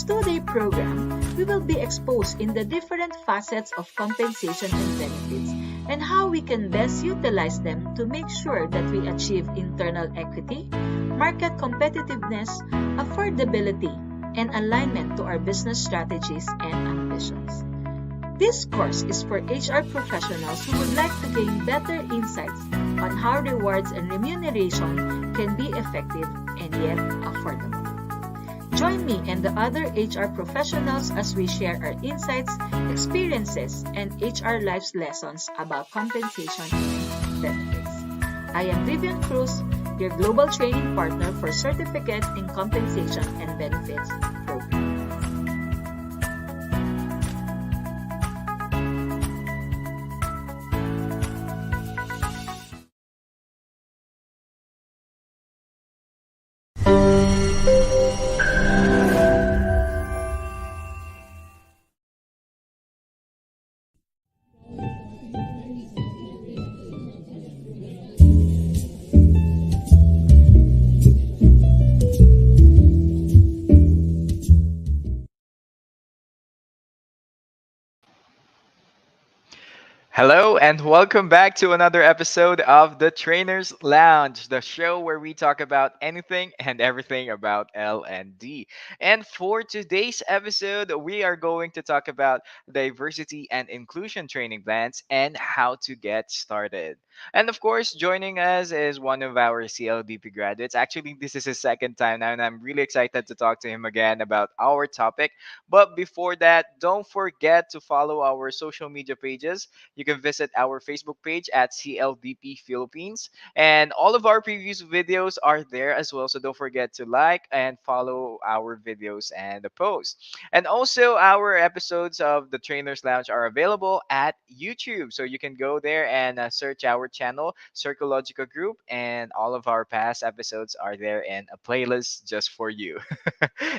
this 2-day program, we will be exposed in the different facets of compensation and benefits and how we can best utilize them to make sure that we achieve internal equity, market competitiveness, affordability, and alignment to our business strategies and ambitions. This course is for HR professionals who would like to gain better insights on how rewards and remuneration can be effective and yet affordable. Join me and the other HR professionals as we share our insights, experiences, and HR life's lessons about compensation and benefits. I am Vivian Cruz, your global training partner for Certificate in Compensation and Benefits program. Hello and welcome back to another episode of the Trainers Lounge, the show where we talk about anything and everything about L&D. And for today's episode, we are going to talk about diversity and inclusion training plans and how to get started. And of course, joining us is one of our CLDP graduates. Actually, this is his second time now, and I'm really excited to talk to him again about our topic. But before that, don't forget to follow our social media pages. You can visit our Facebook page at CLDP Philippines. And all of our previous videos are there as well. So don't forget to like and follow our videos and the posts. And also, our episodes of the Trainers Lounge are available at YouTube. So you can go there and search our channel, Circological Group, and all of our past episodes are there in a playlist just for you.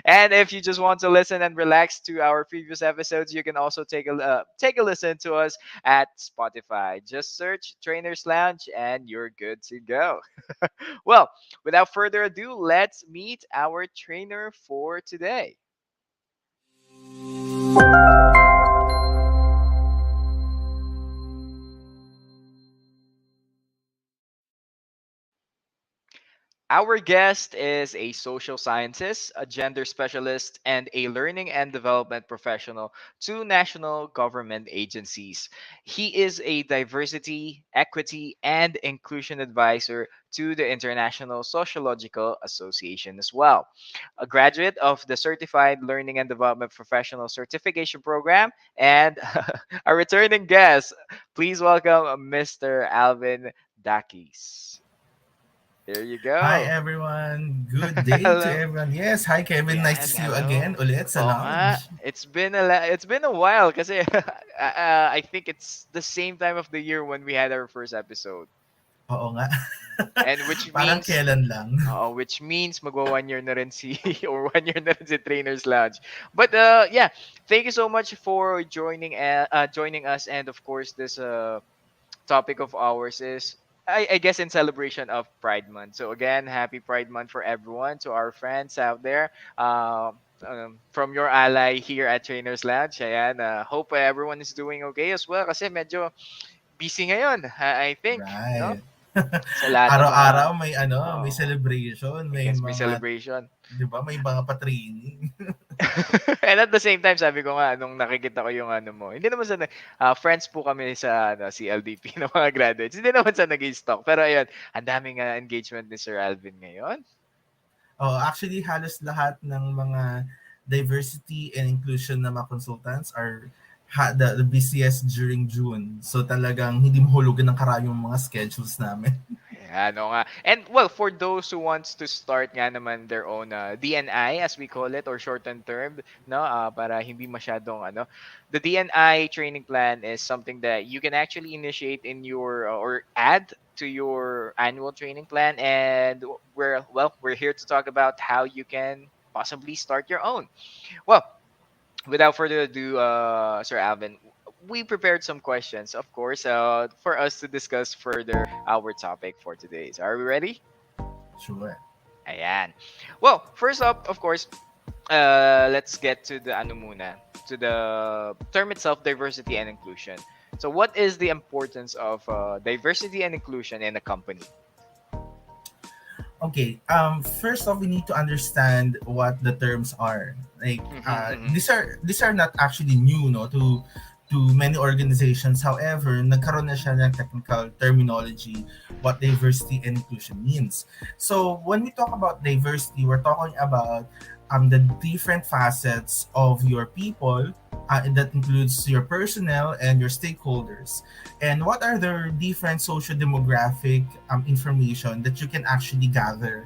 And if you just want to listen and relax to our previous episodes, you can also take a listen to us at Spotify. Just search Trainers Lounge and you're good to go. Well, without further ado, let's meet our trainer for today. Our guest is a social scientist, a gender specialist, and a learning and development professional to national government agencies. He is a diversity, equity, and inclusion advisor to the International Sociological Association as well. A graduate of the Certified Learning and Development Professional Certification Program and a returning guest. Please welcome Mr. Alvin Dakis. There you Hi go. everyone. Good day to Hello. everyone. Yes, hi Kevin. Nice to Yan, see you again hello. ulit sa Oo nga, lounge. it's been a while kasi I think it's the same time of the year when we had our first episode. Oo nga. And which Parang means kailan lang. magwa 1 year na rin si or 1 year na rin si Trainers Lounge. But yeah, thank you so much for joining us, and of course this topic of ours is I guess in celebration of Pride Month. So again, happy Pride Month for everyone, to our friends out there. From your ally here at Trainers Lounge. Ayan, hope everyone is doing okay as well kasi medyo busy ngayon, I think, no? Right. Sa lahat ng mga Araw-araw may may oh, celebration, I may guess may mga, celebration. 'di ba, may mga pa-training. And at the same time, sabi ko nga, nung nakikita ko yung ano mo, hindi naman friends po kami sa CLDP ng mga graduates. Hindi naman sa nag-stalk. Pero ayun, ang daming engagement ni Sir Alvin ngayon. Oh, actually halos lahat ng mga diversity and inclusion na mga consultants are the busiest during June. So talagang hindi mahulugan ng karayong mga schedules namin. Ayan, oo nga. And well, for those who wants to start nga naman their own DNI as we call it, or shortened term, no, para hindi masyadong the DNI training plan is something that you can actually initiate in your or add to your annual training plan, and we're here to talk about how you can possibly start your own. Well, without further ado, Sir Alvin, we prepared some questions, of course, for us to discuss further our topic for today. So are we ready? Sure. Ayan. Well, first up, of course, let's get to the ano muna, to the term itself, diversity and inclusion. So what is the importance of diversity and inclusion in a company? Okay. First off, we need to understand what the terms are. Like, Mm-hmm, these are not actually new, no, to many organizations. However, nagkaroon na siya ng technical terminology what diversity and inclusion means. So when we talk about diversity, we're talking about the different facets of your people. And that includes your personnel and your stakeholders. And what are the different social demographic information that you can actually gather,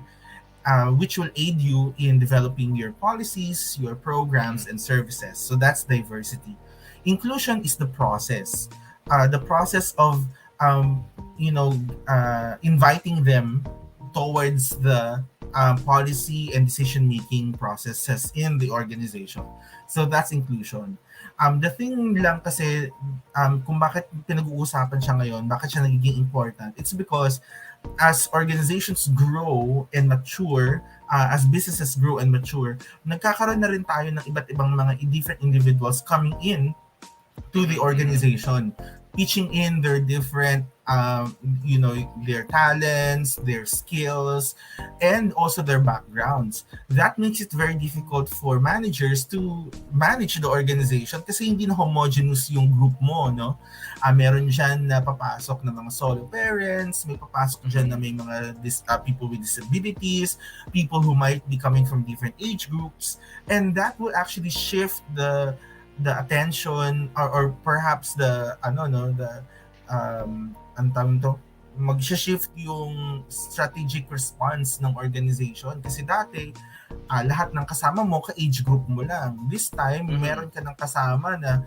which will aid you in developing your policies, your mm-hmm, programs, and services. So that's diversity. Inclusion is the process of um, inviting them towards the policy and decision making processes in the organization. So that's inclusion. The thing lang kasi, kung bakit pinag-uusapan siya ngayon, bakit siya nagiging important, it's because as organizations grow and mature, as businesses grow and mature, nagkakaroon na rin tayo ng iba't ibang mga different individuals coming in to the mm-hmm, organization, pitching in their different, their talents, their skills, and also their backgrounds. That makes it very difficult for managers to manage the organization kasi hindi na homogeneous yung group mo, no? Meron dyan na papasok na mga solo parents, may papasok dyan na may mga people with disabilities, people who might be coming from different age groups, and that will actually shift the attention, or perhaps the ang tawag to, mag-shift yung strategic response ng organization. Kasi dati, lahat ng kasama mo, ka-age group mo lang. This time, mm-hmm. meron ka ng kasama na,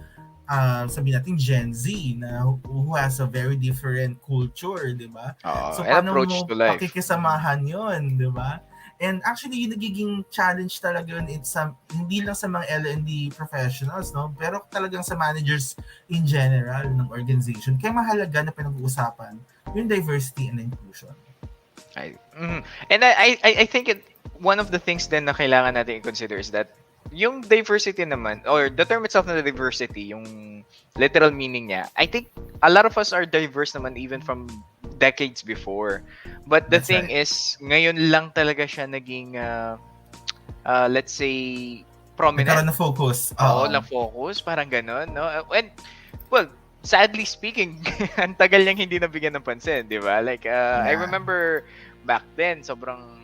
sabihin natin Gen Z, na who has a very different culture, di ba? So, And paano approach mo to life. pakikisamahan yun, di ba? And actually, yung nagiging challenge talaga yun, hindi lang sa mga L&D professionals, no? Pero talagang sa managers in general ng organization. Kaya mahalaga na pinag-uusapan yung diversity and inclusion. And I think one of the things then na kailangan natin i-consider is that yung diversity naman, or the term itself na diversity, yung literal meaning niya, I think a lot of us are diverse naman even from decades before. But the That's thing right. is, ngayon lang talaga siya naging, let's say, prominent. Nagkaroon na focus. Oo, na focus, parang ganun, no? And, well, sadly speaking, ang tagal niyang hindi nabigyan ng pansin, di ba? Like, I Yeah. remember back then, sobrang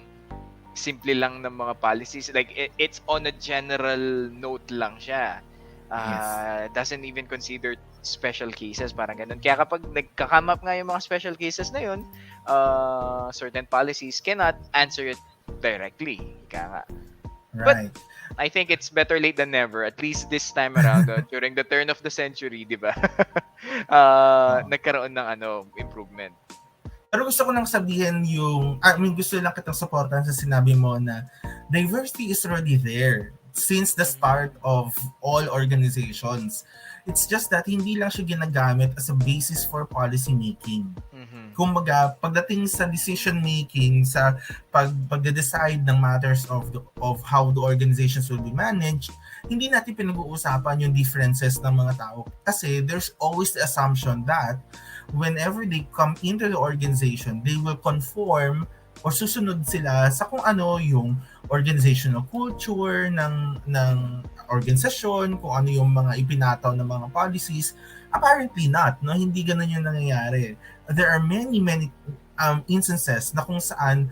simple lang ng mga policies. Like, it's on a general note lang siya. Yes. Doesn't even consider special cases, parang ganun. Kaya kapag nagka-come up nga yung mga special cases na yun, certain policies cannot answer it directly. Kaya nga. But Right. I think it's better late than never. At least this time around, during the turn of the century, di ba? Oo. Nagkaroon ng improvement. Pero gusto ko lang sabihin gusto lang kitang supportan sa sinabi mo na diversity is already there since the start of all organizations. It's just that hindi lang siya ginagamit as a basis for policy making. Mm-hmm. Kumbaga, pagdating sa decision making, sa pagde-decide ng matters of how the organizations will be managed, hindi natin pinag-uusapan yung differences ng mga tao. Kasi there's always the assumption that whenever they come into the organization, they will conform or susunod sila sa kung ano yung organizational culture ng organisasyon, kung ano yung mga ipinataw ng mga policies. Apparently not, no? Hindi ganun yung nangyayari. There are many instances na kung saan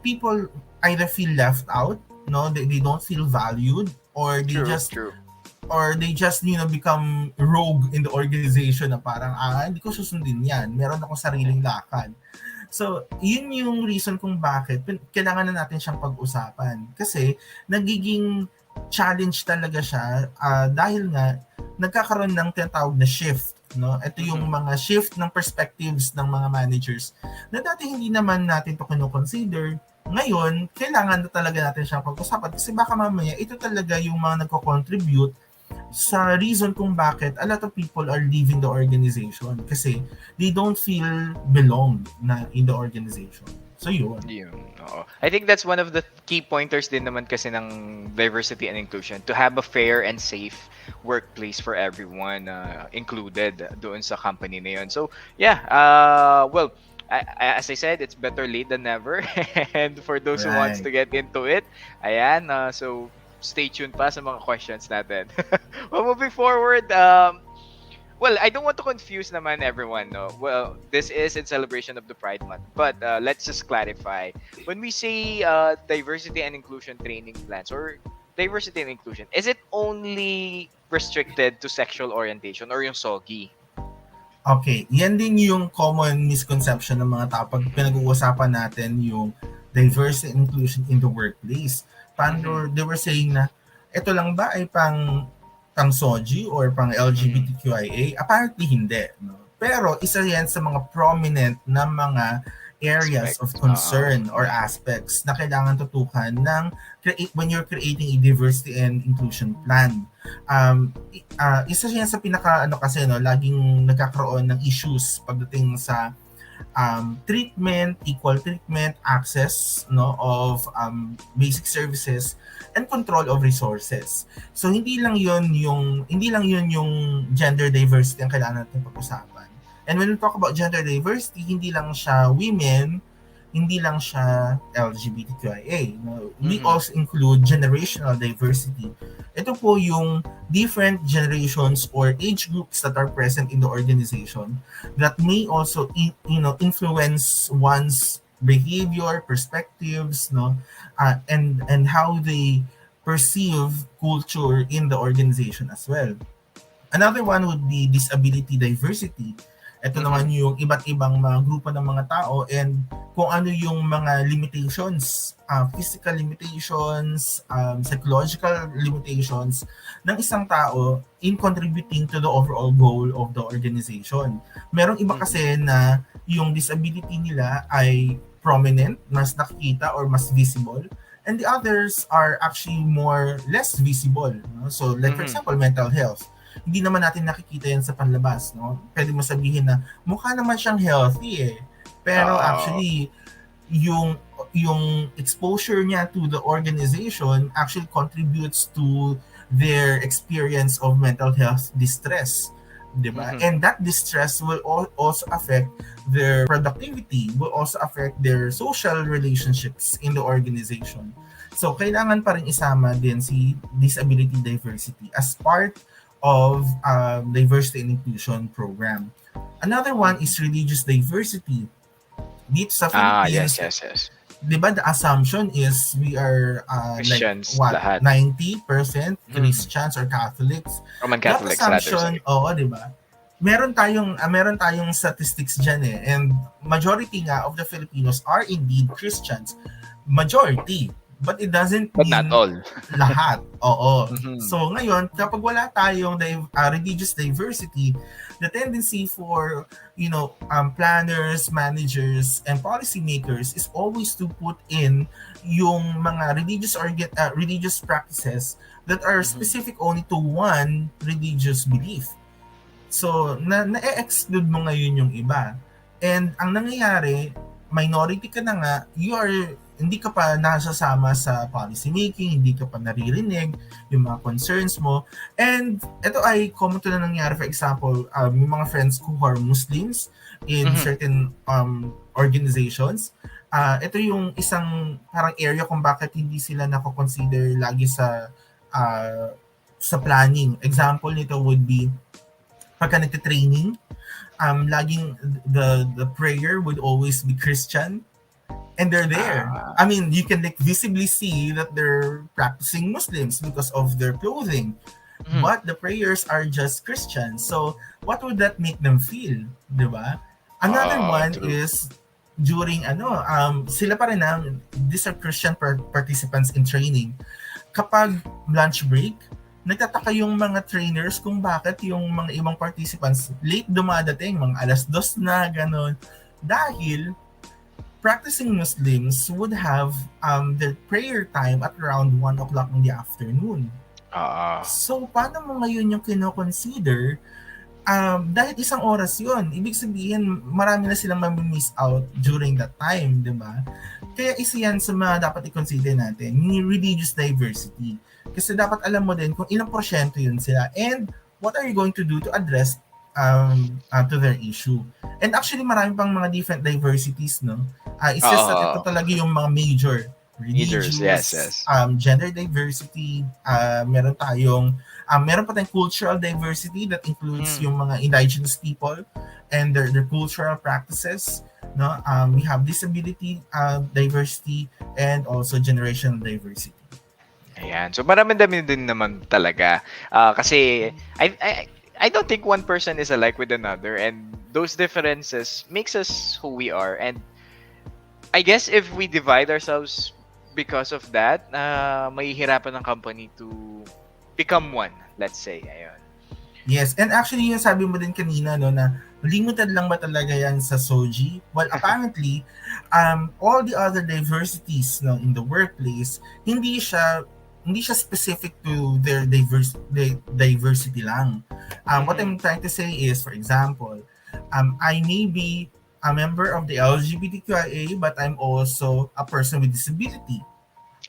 people either feel left out, no? They don't feel valued, or they just become rogue in the organization na parang hindi ko susundin yan, meron akong sariling lakad. So, yun yung reason kung bakit kailangan na natin siyang pag-usapan. Kasi, nagiging challenge talaga siya dahil nga, nagkakaroon ng tinatawag na shift. No? Ito yung mga shift ng perspectives ng mga managers na dati hindi naman natin ito kino-consider. Ngayon, kailangan na talaga natin siyang pag-usapan kasi baka mamaya ito talaga yung mga nagko-contribute sa reason kung bakit a lot of people are leaving the organization kasi they don't feel belong na in the organization. So yun. Yun, oo. I think that's one of the key pointers din naman kasi ng diversity and inclusion, to have a fair and safe workplace for everyone, included doon sa company na yun. So, yeah, well, as I said, it's better late than never. And for those who wants to Right. get into it, ayan, so stay tuned pa sa mga questions natin. Well, moving forward, well, I don't want to confuse naman everyone, no. Well, this is in celebration of the Pride Month, but let's just clarify. When we say diversity and inclusion training plans or diversity and inclusion, is it only restricted to sexual orientation or yung SOGI? Okay, yan din yung common misconception ng mga tao pag pinag-uusapan natin yung diversity and inclusion in the workplace. Paano they were saying na ito lang ba ay pang SOGI or pang LGBTQIA? Apparently hindi, no? Pero isa yan sa mga prominent na mga areas of Aspects. concern or aspects na kailangan tutukan ng when you're creating a diversity and inclusion plan. Isa yan sa pinaka kasi no, laging nagkakaroon ng issues pagdating sa equal treatment, access no of basic services and control of resources. So hindi lang 'yun yung gender diversity ang kailangan natin pag-usapan. And when we talk about gender diversity, hindi lang siya women, hindi lang siya LGBTQIA. No? We also include generational diversity. Ito po yung different generations or age groups that are present in the organization that may also influence one's behavior, perspectives, no, and how they perceive culture in the organization as well. Another one would be disability diversity. Ito naman yung iba't ibang mga grupo ng mga tao and kung ano yung mga limitations, physical limitations, psychological limitations ng isang tao in contributing to the overall goal of the organization. Merong iba kasi na yung disability nila ay prominent, mas nakikita or mas visible, and the others are actually less visible. No? So like for example, mental health. Hindi naman natin nakikita yan sa panlabas, no? Pwede mo sabihin na mukha naman siyang healthy pero actually yung exposure niya to the organization actually contributes to their experience of mental health distress, diba? And that distress will also affect their productivity, will also affect their social relationships in the organization. So kailangan pa rin isama din si disability diversity as part of diversity and inclusion program. Another one is religious diversity. Dito sa Philippines, yes. Diba the assumption is we are Christians, like lahat. 90% Christians or Catholics. Roman Catholics, That assumption, diba? Meron tayong statistics dyan and majority nga of the Filipinos are indeed Christians. Majority. But it doesn't mean not all. Lahat. Oo. So ngayon, kapag wala tayong religious diversity, the tendency for planners, managers, and policymakers is always to put in yung mga religious practices that are specific only to one religious belief. So na-exclude mo ngayon yung iba. And ang nangyayari, minority ka na nga, hindi ka pa nasasama sa policy making, hindi ka pa naririnig yung mga concerns mo. And ito ay common to na nangyari. For example, yung mga friends ko who are Muslims in certain organizations, ito yung isang parang area kung bakit hindi sila nako-consider lagi sa planning. Example nito would be pagka nagte-training, laging the prayer would always be Christian. And they're there. I mean, you can visibly see that they're practicing Muslims because of their clothing. But the prayers are just Christian. So, what would that make them feel? Diba? Another one is during sila pa rin these are Christian participants in training. Kapag lunch break, nagtataka yung mga trainers kung bakit yung mga ibang participants late dumadating, mga 2:00 na, gano'n. Dahil practicing Muslims would have their prayer time at around 1 o'clock in the afternoon. Ah. So, paano mo ngayon yung kino-consider? Dahil isang oras yun, ibig sabihin, marami na silang mami-miss out during that time, di ba? Kaya isa yan sa mga dapat i-consider natin, yung religious diversity. Kasi dapat alam mo din kung ilang porsyento yun sila and what are you going to do to address to their issue. And actually, marami pang mga different diversities, no? It's just that ito Oo. talaga yung mga major Leaders, yes, religious, yes. gender diversity, meron pa tayong cultural diversity that includes Mm. yung mga indigenous people and their cultural practices. No, we have disability diversity and also generational diversity. Ayan. So marami-dami din naman talaga. Kasi I don't think one person is alike with another, and those differences makes us who we are. And I guess if we divide ourselves because of that, mahihirapan ng company to become one, let's say. Ayun. Yes, and actually yung sabi mo din kanina, no, na limited lang ba talaga yan sa SOGI? Well, apparently, all the other diversities, no, in the workplace, hindi siya specific to their diversity lang. What I'm Mhm. trying to say is, for example, I may be a member of the LGBTQIA, but I'm also a person with disability.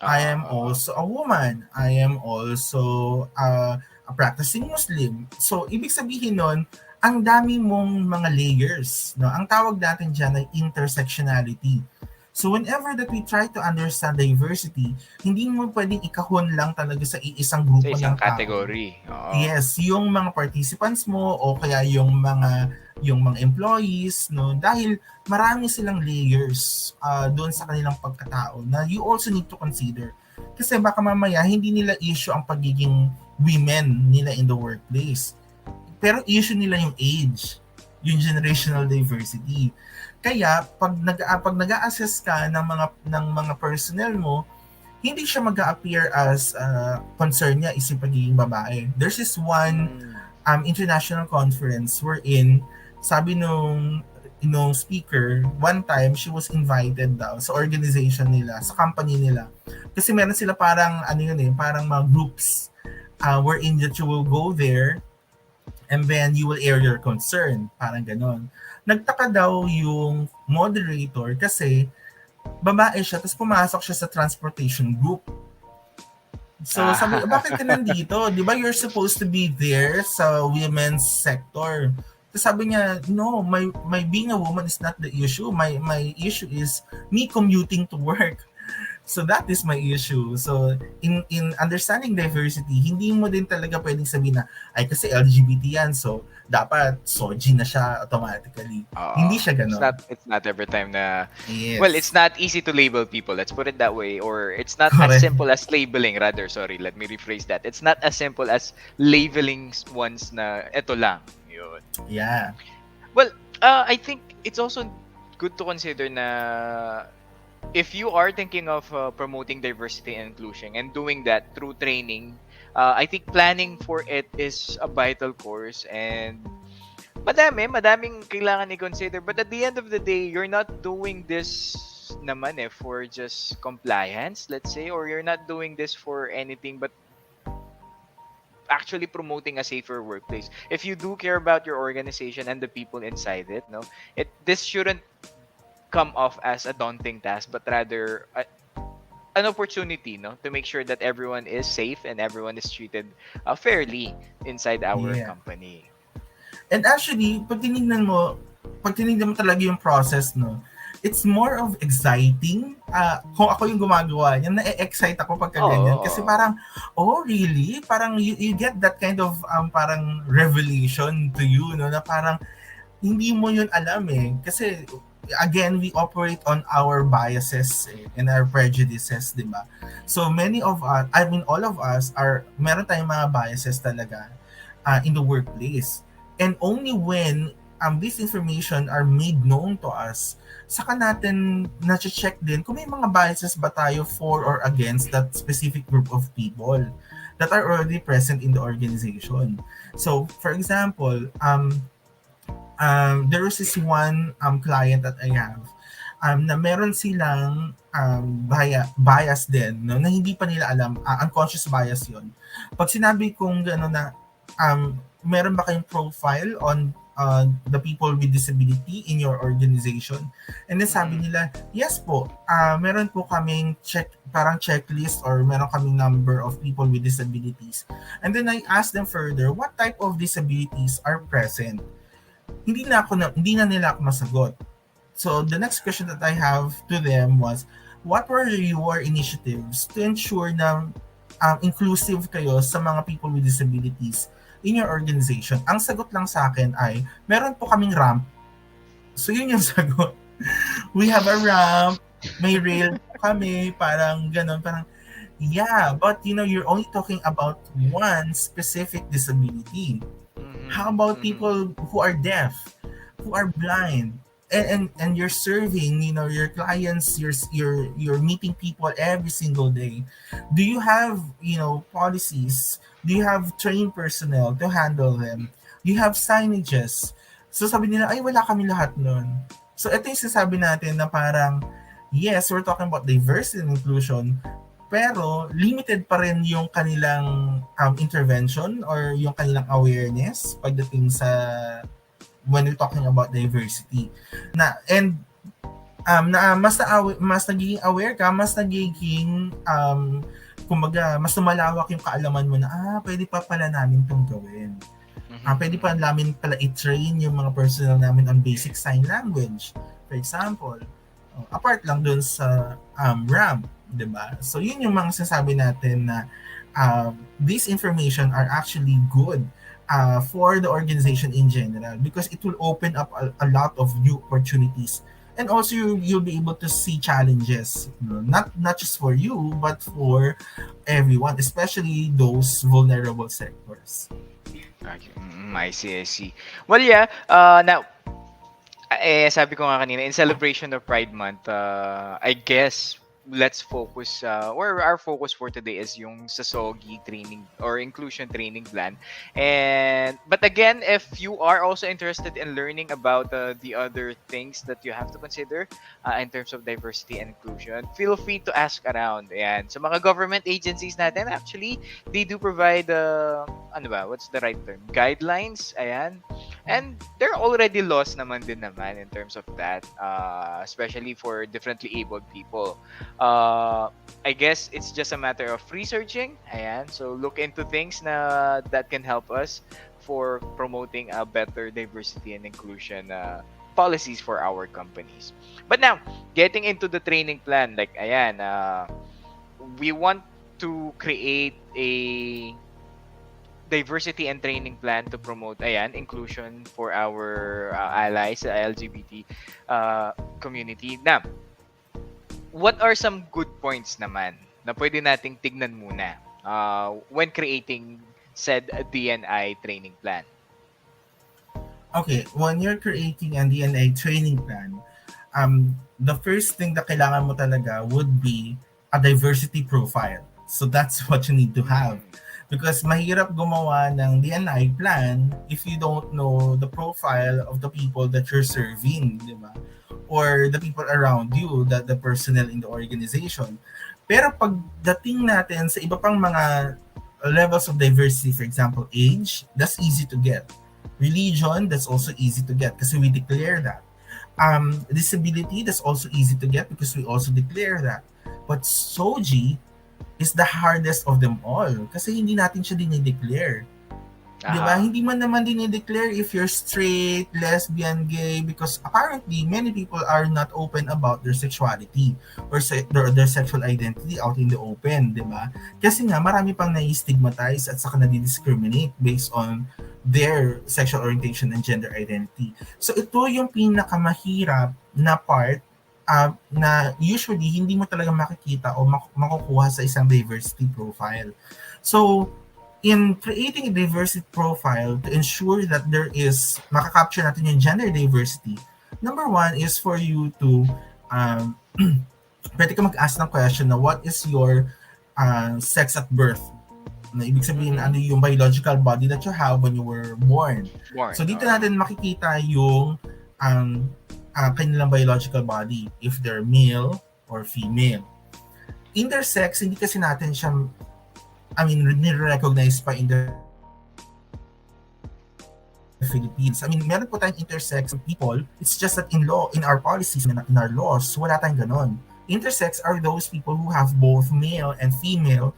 I am Oo. also a woman. I am also a practicing Muslim. So, ibig sabihin nun, ang dami mong mga layers. No? Ang tawag natin dyan ay intersectionality. So, whenever that we try to understand diversity, hindi mo pwedeng ikahon lang talaga sa iisang Sa grupo isang ng tao. category. Oo. Yes, yung mga participants mo o kaya yung mga employees, no, dahil marami silang layers doon sa kanilang pagkatao na you also need to consider. Kasi baka mamaya hindi nila issue ang pagiging women nila in the workplace. Pero issue nila yung age, yung generational diversity. Kaya pag nag-a-assess ka ng mga personnel mo, hindi siya mag-appear as concern niya is yung pagiging babae. There's this one Mm. international conference wherein sabi nung speaker, one time she was invited daw sa organization nila, sa company nila. Kasi meron sila parang ano yun parang mga groups wherein that you will go there and then you will air your concern, parang ganon. Nagtaka daw yung moderator kasi babae siya, tapos pumasok siya sa transportation group. So sabi, bakit ka Ah. nandito? Di ba you're supposed to be there sa women's sector? Tapos sabi niya, no, my being a woman is not the issue. My issue is me commuting to work. So that is my issue. So in understanding diversity, hindi mo din talaga pwedeng sabihin na ay kasi LGBT yan, so dapat soji na siya automatically. Oo. Hindi siya ganon. It's not every time na, well, it's Yes. not easy to label people. Let's put it that way. Or it's not as Correct. simple as labeling. Rather, sorry, let me rephrase that. It's not as simple as labeling ones na eto lang. Yun. Yeah. Well, I think it's also good to consider na if you are thinking of promoting diversity and inclusion and doing that through training, I think planning for it is a vital course, and madaming kailangan i-consider. But at the end of the day, you're not doing this naman for just compliance, let's say, or you're not doing this for anything but actually promoting a safer workplace. If you do care about your organization and the people inside it, no, this shouldn't come off as a daunting task, but rather an opportunity, no, to make sure that everyone is safe and everyone is treated fairly inside our Yeah. company. And actually, pag tinignan mo talaga yung process, no, it's more of exciting. Kung ako yung gumagawa niyan, na-excite ako pagka ganyan. Kasi Oo. parang, oh, really? Parang you get that kind of parang revelation to you, no, na parang hindi mo yun alam Kasi, again, we operate on our biases and our prejudices, di ba? So, many of us, I mean, all of us, meron tayong mga biases talaga in the workplace. And only when these information are made known to us, saka natin na-check din kung may mga biases ba tayo for or against that specific group of people that are already present in the organization. So, for example, there was this one client that I have. na meron silang bias din, no, na hindi pa nila alam, unconscious bias yon. Pag sinabi kong gano'n na, meron ba kayong profile on the people with disability in your organization? And then sabi nila, yes po, meron po kaming parang checklist, or meron kaming number of people with disabilities. And then I asked them further, what type of disabilities are present? Hindi na nila ako masagot. So the next question that I have to them was, what were your initiatives to ensure na inclusive kayo sa mga people with disabilities in your organization? Ang sagot lang sa akin ay, meron po kaming ramp. So yun yung sagot. We have a ramp, may rail kami, parang ganon, parang, yeah, but you're only talking about one specific disability. How about people who are deaf, who are blind, and you're serving, your clients, you're meeting people every single day? Do you have, policies? Do you have trained personnel to handle them? Do you have signages? So sabi nila, ay, wala kami lahat nun. So ito yung sinasabi natin na parang, yes, we're talking about diversity and inclusion, pero limited pa rin yung kanilang intervention or yung kanilang awareness pagdating sa when we're talking about diversity. Mas nagiging aware ka, mas nagiging kumbaga, mas lumalawak yung kaalaman mo na, pwede pa pala namin itong gawin. Pwede pa namin pala i-train yung mga personnel namin on basic sign language, for example. Apart lang dun sa RAM, diba? So yun yung mga sinasabi natin na these information are actually good for the organization in general, because it will open up a lot of new opportunities. And also you'll be able to see challenges, not just for you, but for everyone, especially those vulnerable sectors. Okay. I see. Well, yeah. Now, sabi ko nga kanina, in celebration of Pride Month, I guess let's focus, or our focus for today is yung sa SOGI training or inclusion training plan. But again, if you are also interested in learning about the other things that you have to consider in terms of diversity and inclusion, feel free to ask around. And sa mga government agencies natin, actually, they do provide, what's the right term? Guidelines, ayan. And there are already laws naman in terms of that, especially for differently abled people. I guess it's just a matter of researching. Ayan. So look into things that can help us for promoting a better diversity and inclusion policies for our companies. But now, getting into the training plan, like ayan, we want to create a diversity and training plan to promote inclusion for our allies, the LGBT community. Now, what are some good points naman na pwede nating tignan muna when creating said DNI training plan? Okay, when you're creating a DNI training plan, the first thing na kailangan mo talaga would be a diversity profile. So that's what you need to have. Because mahirap gumawa ng DNI plan if you don't know the profile of the people that you're serving, di ba? Or the people around you, the personnel in the organization. Pero pagdating natin sa iba pang mga levels of diversity, for example, age, that's easy to get. Religion, that's also easy to get kasi we declare that. Disability, that's also easy to get because we also declare that. But SOGI is the hardest of them all kasi hindi natin siya dinideclare. Diba? Hindi man naman dinideclare if you're straight, lesbian, gay, because apparently many people are not open about their sexuality or their sexual identity out in the open, diba? Kasi nga marami pang nai-stigmatize at saka nadi-discriminate based on their sexual orientation and gender identity. So ito yung pinakamahirap na part na usually hindi mo talaga makikita o makukuha sa isang diversity profile. So in creating a diversity profile to ensure that there is, makakapture natin yung gender diversity, number one is for you to, pwede ka mag-ask ng question na what is your sex at birth? Na ibig sabihin, ano yung biological body that you have when you were born. So dito natin makikita yung kanilang biological body, if they're male or female. Intersex, hindi kasi natin siya, nire-recognize pa in the Philippines. Meron po tayong intersex people. It's just that in our policies, in our laws, wala tayong ganon. Intersex are those people who have both male and female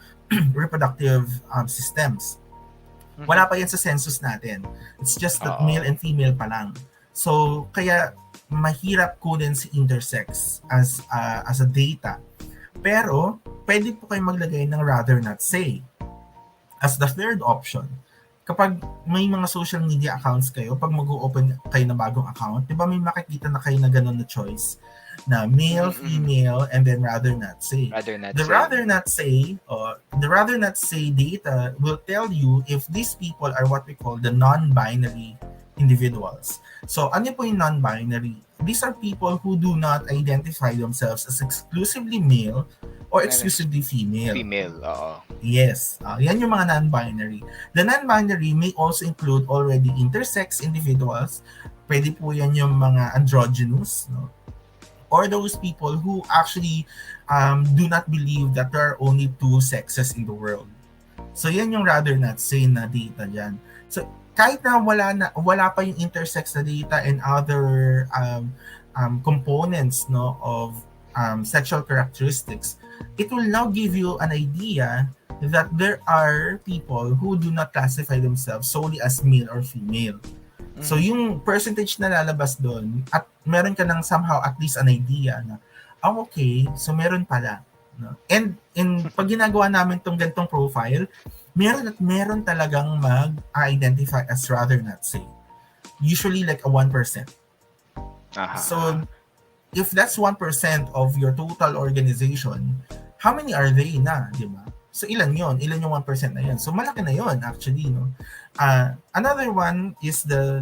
reproductive systems. Wala pa yan sa census natin. It's just that male and female pa lang. So, kaya mahirap kunin si intersex as a data. Pero, pwede po kayo maglagay ng rather not say as the third option. Kapag may mga social media accounts kayo, pag mag-open kayo ng bagong account, di ba may makikita na kayo na gano'n na choice na male, female, and then rather not say. The rather not say data will tell you if these people are what we call the non-binary individuals. So, ano po yung non-binary? These are people who do not identify themselves as exclusively male or exclusively female. Yes. Yan yung mga non-binary. The non-binary may also include already intersex individuals. Pwede po yan yung mga androgynous, no? Or those people who actually do not believe that there are only two sexes in the world. So yan yung rather not say na data dyan. So kahit na wala pa yung intersex na data and other components, no, of sexual characteristics, it will now give you an idea that there are people who do not classify themselves solely as male or female. So yung percentage na lalabas doon, at meron ka ng somehow at least an idea na, okay, so meron pala. No? And pag ginagawa namin tong gantong profile, meron talagang mag-identify as rather not say. Usually like a 1%. So if that's 1% of your total organization, how many are they na, di ba? So ilan yon? Ilan yung 1% na yan? So malaki na yon actually, no? Another one is the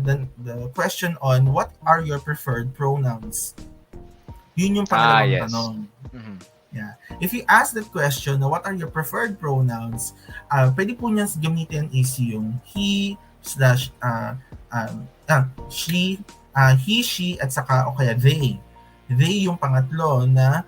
question on what are your preferred pronouns? Yun yung pangalawang tanong. Yeah. If you ask that question, what are your preferred pronouns? Pwede po niya gamitin is yung he, she, at saka o kaya they. They yung pangatlo na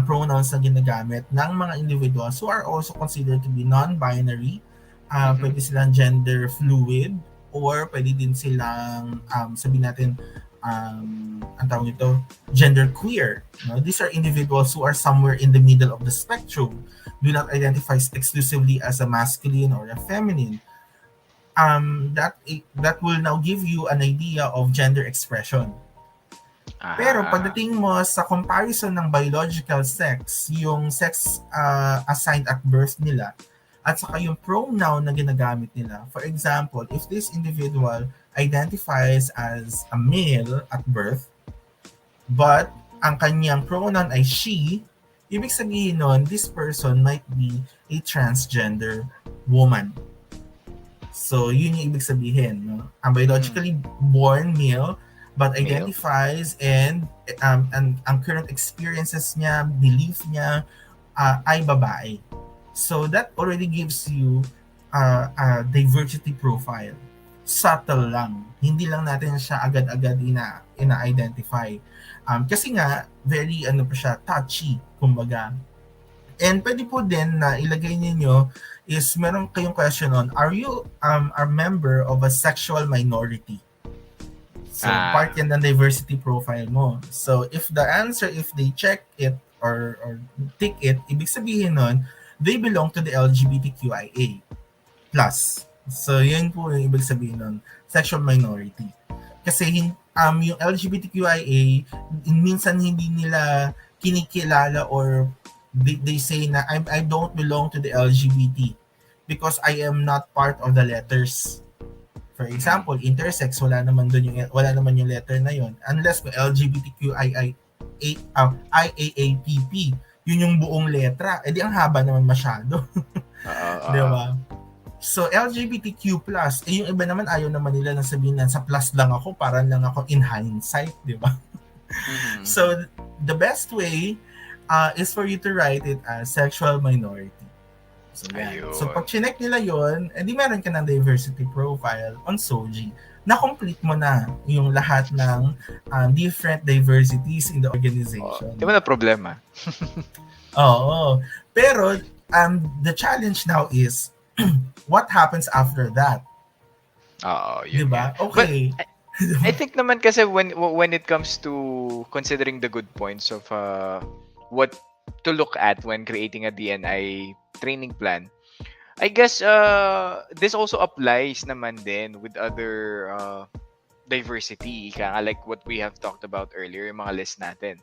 pronouns na ginagamit ng mga individuals who are also considered to be non-binary. Pwede silang gender fluid or pwede din silang sabihin natin ang tawag nito, gender queer. No? These are individuals who are somewhere in the middle of the spectrum, do not identify exclusively as a masculine or a feminine. That will now give you an idea of gender expression. Pero pagdating mo sa comparison ng biological sex, yung sex assigned at birth nila, at saka yung pronoun na ginagamit nila. For example, if this individual identifies as a male at birth, but ang kanyang pronoun ay she, ibig sabihin nun, this person might be a transgender woman. So, yun yung ibig sabihin. No? Ang biologically born male, but identifies and ang current experiences niya, belief niya, ay babae. So, that already gives you a diversity profile. Subtle lang. Hindi lang natin siya agad-agad ina-identify. Kasi nga, very touchy, kumbaga. And pwede po din na ilagay ninyo is meron kayong question on, are you a member of a sexual minority? So, part yan ng diversity profile mo. So, if the answer, if they check it or tick it, ibig sabihin nun, they belong to the LGBTQIA+. So, yun po yung ibig sabihin nun, sexual minority. Kasi yung LGBTQIA, minsan hindi nila kinikilala or they say na I don't belong to the LGBT because I am not part of the letters. For example, intersex, wala naman yung letter na yun. Unless kung IAAPP, yun yung buong letra. Eh di ang haba naman masyado. Di ba? So, LGBTQ+, yung iba naman ayaw naman nila na sabihin na sa plus lang ako, parang lang ako in hindsight, di ba? So, the best way is for you to write it as sexual minority. So, so pag chinek nila yon, edi meron ka ng diversity profile on SOGI na-complete mo na yung lahat ng different diversities in the Oh, organization. di mo na problema. Oo. Pero the challenge now is what happens after that? Oo, Di yun nga. ba? But Okay. I think naman kasi when it comes to considering the good points of what to look at when creating a DNI training plan, I guess this also applies naman din with other diversity, ika nga, like what we have talked about earlier, yung mga list natin.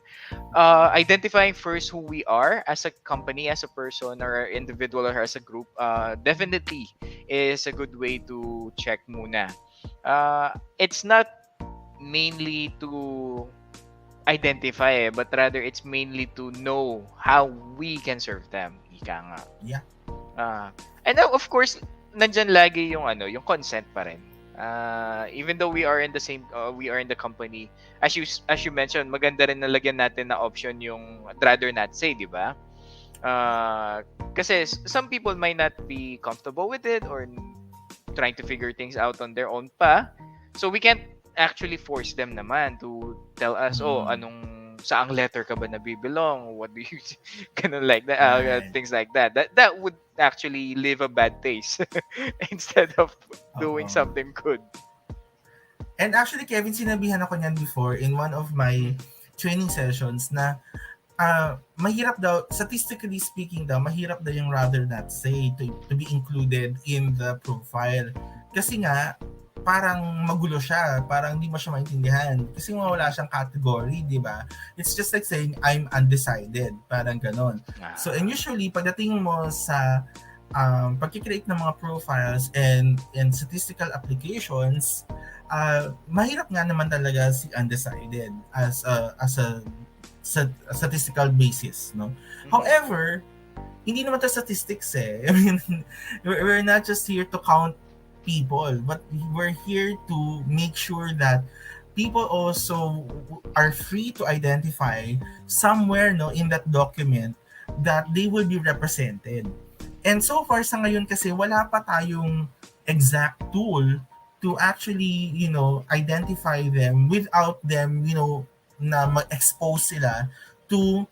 Identifying first who we are as a company, as a person, or individual, or as a group, definitely is a good way to check muna. It's not mainly to identify, but rather it's mainly to know how we can serve them. Ika nga. Yeah. And now, of course, nandyan lagi yung yung consent pa rin. Even though we are in the same we are in the company, as you mentioned, maganda rin nalagyan natin na option yung rather not say, di ba? Kasi some people might not be comfortable with it or trying to figure things out on their own pa. So we can't actually force them naman to tell us, saang letter ka ba nabibilong? What do you ganun like that? Right. Things like that. That would actually leave a bad taste instead of doing Oo. something good. And actually, Kevin, sinabihan ako niyan before in one of my training sessions na mahirap daw, statistically speaking daw, mahirap daw yung rather not say to be included in the profile. Kasi nga, parang magulo siya, parang hindi mo siya maintindihan. Kasi wala siyang category, di ba? It's just like saying, I'm undecided. Parang ganon. So, and usually, pagdating mo sa pagkikreate ng mga profiles and statistical applications, mahirap nga naman talaga si undecided as a statistical basis, no? However, hindi naman 'to statistics eh. I mean, we're not just here to count people, but we're here to make sure that people also are free to identify somewhere in that document that they will be represented. And so far sa ngayon kasi wala pa tayong exact tool to actually, identify them without them, na ma-expose sila to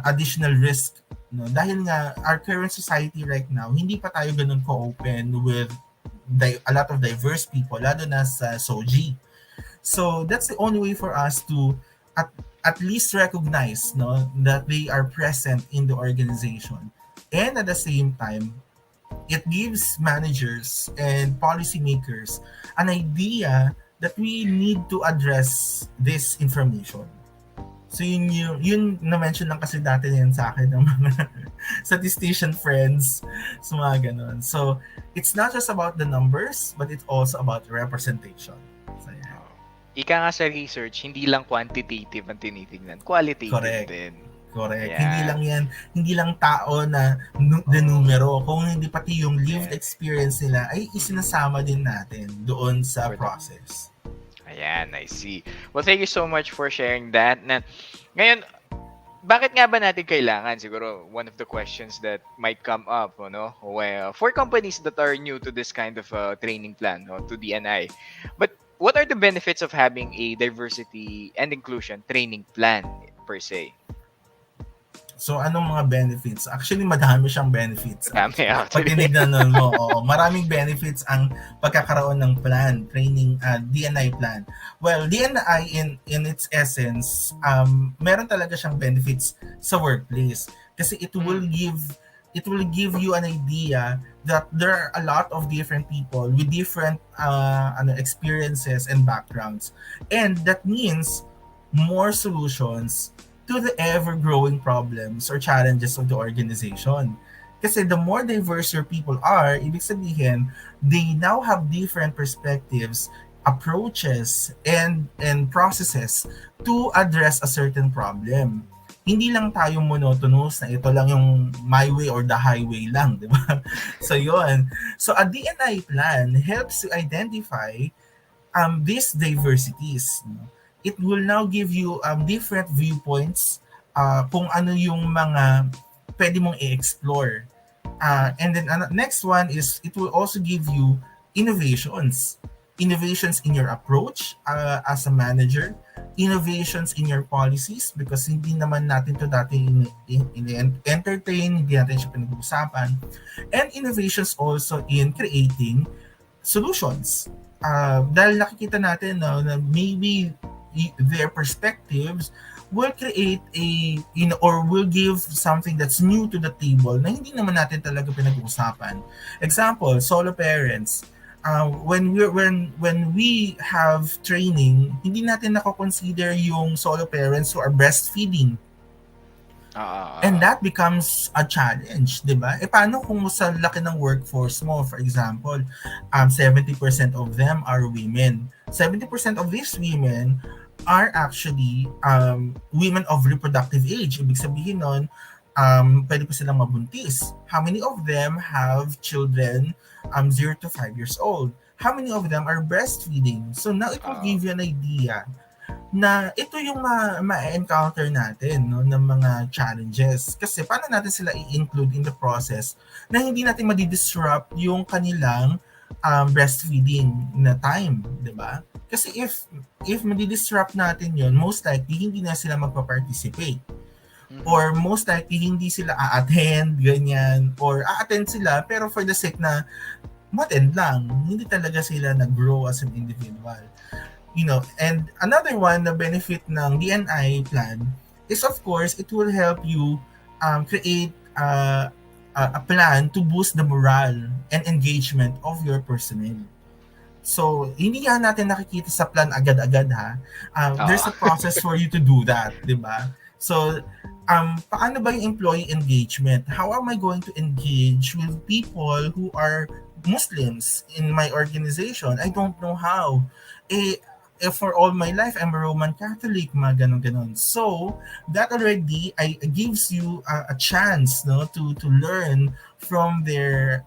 additional risk. No? Dahil nga, our current society right now, hindi pa tayo ganun ko-open with a lot of diverse people, lalo na sa SOG. So, that's the only way for us to at least recognize that they are present in the organization. And at the same time, it gives managers and policymakers an idea that we need to address this information. So yun na-mention lang kasi dati yan sa akin ng mga statistician friends, so mga ganun. So it's not just about the numbers, but it's also about representation. So, yeah. Ika nga sa research, hindi lang quantitative ang tinitingnan, qualitative din. Correct. Yeah. Hindi lang tao na the numero, kung hindi pati yung lived experience nila ay isinasama din natin doon sa process. Ayan, I see. Well, thank you so much for sharing that. Ngayon, bakit nga ba natin kailangan? Siguro, one of the questions that might come up, for companies that are new to this kind of training plan, to DNI. But what are the benefits of having a diversity and inclusion training plan per se? So, anong mga benefits? Actually, madami siyang benefits. Madami, Pag tinignan mo, maraming benefits ang pagkakaroon ng plan, training, DNI plan. Well, DNI in its essence, meron talaga siyang benefits sa workplace. Kasi it will give you an idea that there are a lot of different people with different experiences and backgrounds. And that means more solutions to the ever-growing problems or challenges of the organization. Kasi the more diverse your people are, ibig sabihin, they now have different perspectives, approaches, and processes to address a certain problem. Hindi lang tayo monotonous na ito lang yung my way or the highway lang, di ba? So yun. So a DNI plan helps to identify these diversities. It will now give you different viewpoints kung ano yung mga pwede mong i-explore. And then next one is it will also give you innovations. innovations in your approach as a manager, innovations in your policies, because hindi naman natin to dati entertain, hindi natin siya pinag-uusapan, and innovations also in creating solutions. Dahil nakikita natin na maybe their perspectives will create or will give something that's new to the table na hindi naman natin talaga pinag-uusapan. Example, solo parents. When we have training, hindi natin nako-consider yung solo parents who are breastfeeding. And that becomes a challenge, di ba? Paano kung sa laki ng workforce mo, for example, 70% of them are women. 70% of these women are actually women of reproductive age. Ibig sabihin nun, pwede pa silang mabuntis. How many of them have children 0 to 5 years old? How many of them are breastfeeding? So now it will give you an idea na ito yung ma-encounter natin ng mga challenges. Kasi paano natin sila i-include in the process na hindi natin madi-disrupt yung kanilang breastfeeding na time, di ba? Kasi if madi-disrupt natin yun, most likely hindi na sila magpa-participate. Or most likely hindi sila a-attend, ganyan. Or a-attend sila pero for the sake na ma-attend lang. Hindi talaga sila nag-grow as an individual. And another one, the benefit ng DNI plan is, of course, it will help you create a plan to boost the morale and engagement of your personnel. So, hindi nga natin nakikita sa plan agad-agad ha. There's a process for you to do that, di ba? So, paano ba yung employee engagement? How am I going to engage with people who are Muslims in my organization? I don't know how. For all my life, I'm a Roman Catholic, mga ganon. So, that already gives you a chance to learn from their,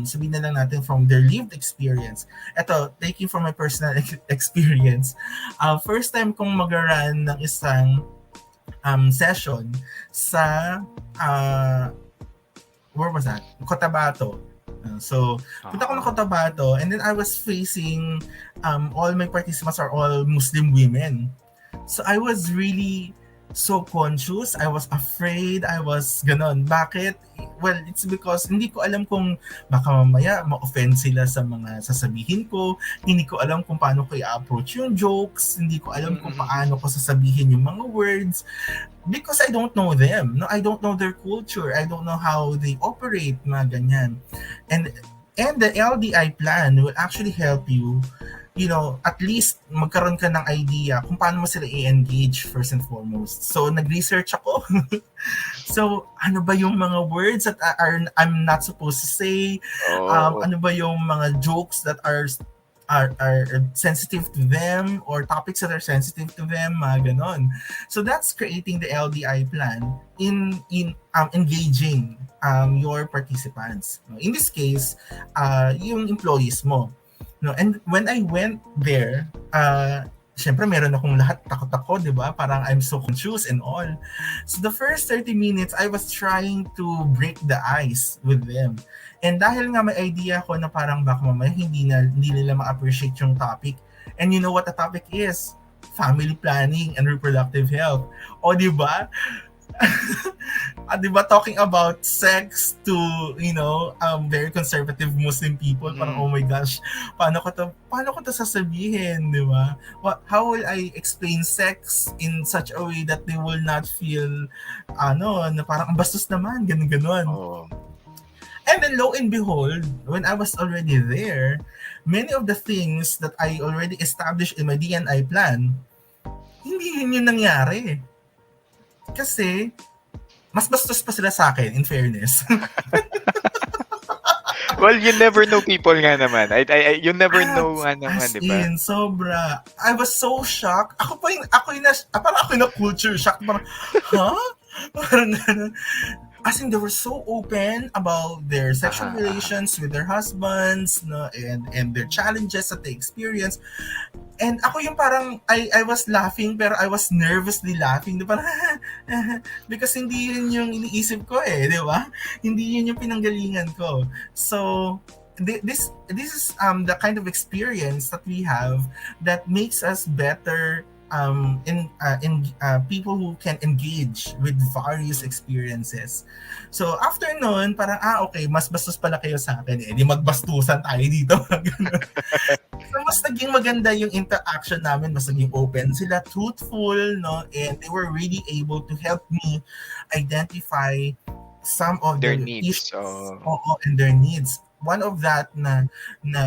sabihin na lang natin, from their lived experience. Ito, taking from my personal experience, first time kong mag-run ng isang session sa, where was that? Cotabato. So, punta ko ng Cotabato, and then I was facing all my participants are all Muslim women. So I was really so conscious. I was afraid. I was ganon. Bakit? Well, it's because hindi ko alam kung baka mamaya ma-offend sila sa mga sasabihin ko. Hindi ko alam kung paano ko i-approach yung jokes. Hindi ko alam kung paano ko sasabihin yung mga words. Because I don't know them. I don't know their culture. I don't know how they operate, mga ganyan. And the LDI plan will actually help you, at least magkaroon ka ng idea kung paano mo sila i-engage first and foremost. So, nag-research ako. So, ano ba yung mga words that I'm not supposed to say? Ano ba yung mga jokes that are sensitive to them or topics that are sensitive to them, mga ganon. So that's creating the LDI plan in engaging your participants. In this case, yung employees mo. And when I went there, syempre meron akong lahat, takot ako, di ba? Parang I'm so conscious and all. So the first 30 minutes, I was trying to break the ice with them. And dahil nga may idea ko na parang baka mamaya hindi nila ma-appreciate yung topic. And you know what the topic is? Family planning and reproductive health. O di ba? Di ba, talking about sex to, very conservative Muslim people, parang oh my gosh, paano ko to sasabihin, di ba? How will I explain sex in such a way that they will not feel, na parang ang bastos naman, ganun. And then lo and behold, when I was already there, many of the things that I already established in my DNI plan, hindi yun yung nangyari. Kasi, mas bastos pa sila sa akin, in fairness. Well, you never know people nga naman. You never know naman, di ba? Sobra. I was so shocked. Parang ako na culture shock. Parang, Parang ganun. As in, they were so open about their sexual relations with their husbands, and their challenges that they experience. And ako yung parang, I was laughing, pero I was nervously laughing. Parang, because hindi yun yung iniisip ko di ba? Hindi yun yung pinanggalingan ko. So, this is the kind of experience that we have that makes us better in people who can engage with various Mm. experiences. So after noon, parang okay, mas bastos pala kayo sa akin, eh di magbastusan tayo dito. Ganun. So mas naging maganda yung interaction namin, mas naging open sila, truthful, no? And they were really able to help me identify some of Their the needs. issues and their needs. One of that na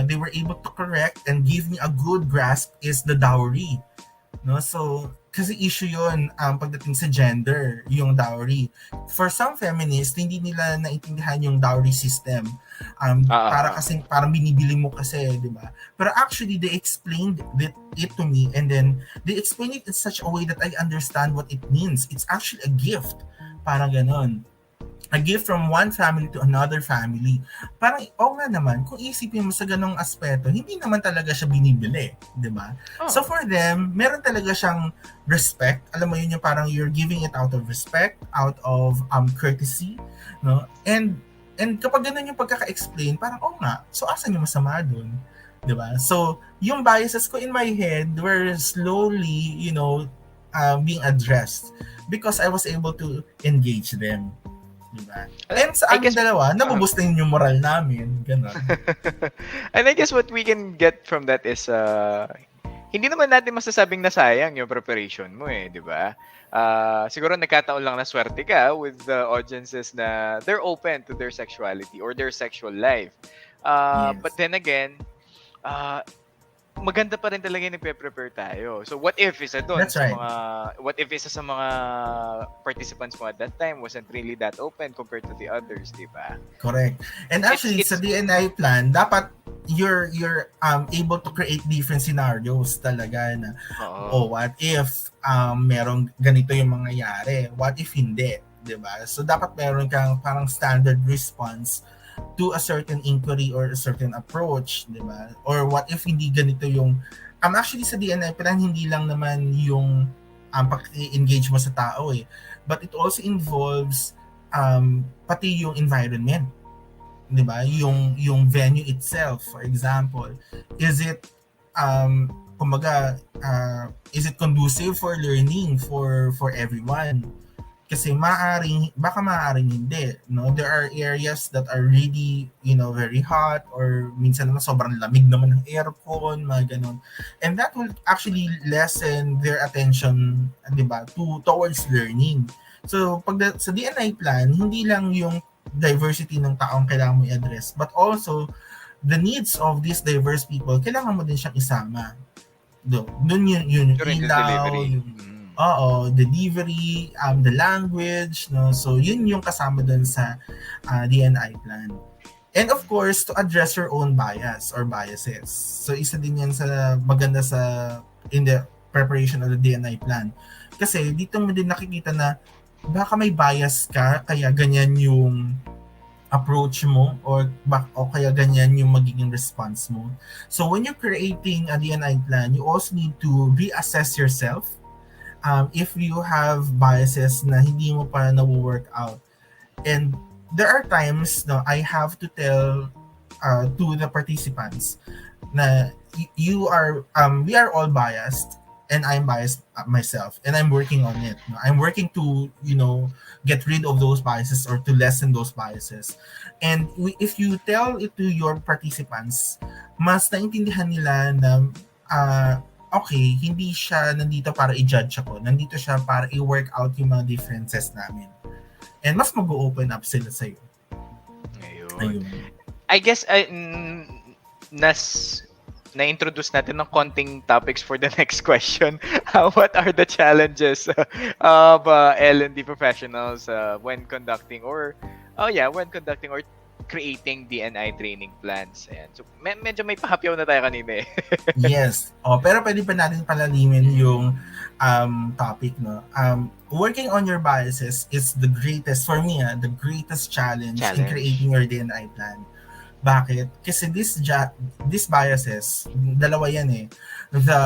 they were able to correct and give me a good grasp is the dowry. No? So, kasi issue yun pagdating sa gender, yung dowry. For some feminists, hindi nila naintindihan yung dowry system. Para kasi parang binibili mo kasi, di ba? Pero actually, they explained it to me, and then they explained it in such a way that I understand what it means. It's actually a gift. Parang ganon. A gift from one family to another family. Parang, nga naman, kung isipin mo sa ganong aspeto, hindi naman talaga siya binibili, di ba? Oh. So for them, meron talaga siyang respect. Alam mo yun, yung parang you're giving it out of respect, out of courtesy, no? And kapag ganun yung pagkaka-explain, parang, nga, so asan yung masama dun? Di ba? So, yung biases ko in my head were slowly, being addressed because I was able to engage them. Diba? And sa amin dalawa, nabuboost na yung moral namin. Ganun. And I guess what we can get from that is, hindi naman natin masasabing nasayang yung preparation mo eh, di ba? Siguro nagkataon lang na swerte ka with the audiences na they're open to their sexuality or their sexual life. Yes. But then again, maganda pa rin talaga yung nagpe-prepare tayo. So what if isa doon That's sa right. sa mga participants mo at that time wasn't really that open compared to the others, di ba? Correct. And actually sa DNI plan, dapat you're able to create different scenarios talaga na what if merong ganito yung mangyayari? What if hindi? Di ba? So dapat meron kang parang standard response to a certain inquiry or a certain approach, di ba? Or what if hindi ganito yung actually sa DNI plan hindi lang naman yung pag-engage mo sa tao eh, but it also involves pati yung environment, di ba? Yung venue itself, for example, is it is it conducive for learning for everyone? Kasi baka maaaring hindi, no? There are areas that are really, very hot, or minsan naman sobrang lamig naman ng aircon, mga ganun. And that will actually lessen their attention, di ba, towards learning. So, sa DNI plan, hindi lang yung diversity ng taong kailangan mo i-address, but also the needs of these diverse people, kailangan mo din siyang isama. Doon yung ilaw, delivery, the language, no? So yun yung kasama dun sa DNI plan. And of course, to address your own bias or biases. So isa din yan sa maganda in the preparation of the DNI plan. Kasi dito mo din nakikita na baka may bias ka, kaya ganyan yung approach mo, o kaya ganyan yung magiging response mo. So when you're creating a DNI plan, you also need to reassess yourself. If you have biases na hindi mo pa na-work out. And there are times na I have to tell to the participants na we are all biased, and I'm biased myself, and I'm working on it. I'm working to, get rid of those biases or to lessen those biases. And if you tell it to your participants, mas naintindihan nila na okay, hindi siya nandito para i-judge ako. Nandito siya para i-work out yung mga differences namin. And mas mag-open up sila sa'yo. Ayun. I guess, na-introduce natin ng konting topics for the next question. What are the challenges of L&D professionals when conducting or creating DNI training plans? Ayan. So, medyo may pahapyaw na tayo kanina eh. Yes. Pero pwede pa natin palalimin yung topic, no? Working on your biases is the greatest, for me, the greatest challenge in creating your DNI plan. Bakit? Kasi these biases, dalawa yan eh. The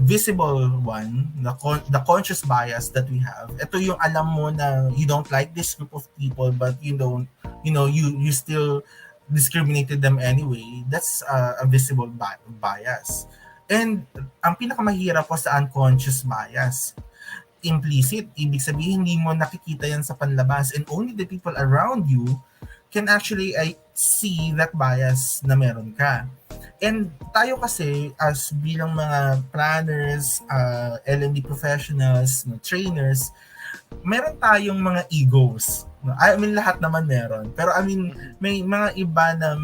visible one, the conscious bias that we have. Ito yung alam mo na you don't like this group of people, but you still discriminated them anyway, that's a visible bias. And ang pinakamahirap po sa unconscious bias, implicit, ibig sabihin hindi mo nakikita yan sa panlabas, and only the people around you can actually see that bias na meron ka. And tayo kasi as bilang mga planners, L&D professionals, trainers, meron tayong mga egos. I mean, lahat naman meron. Pero I mean, may mga iba na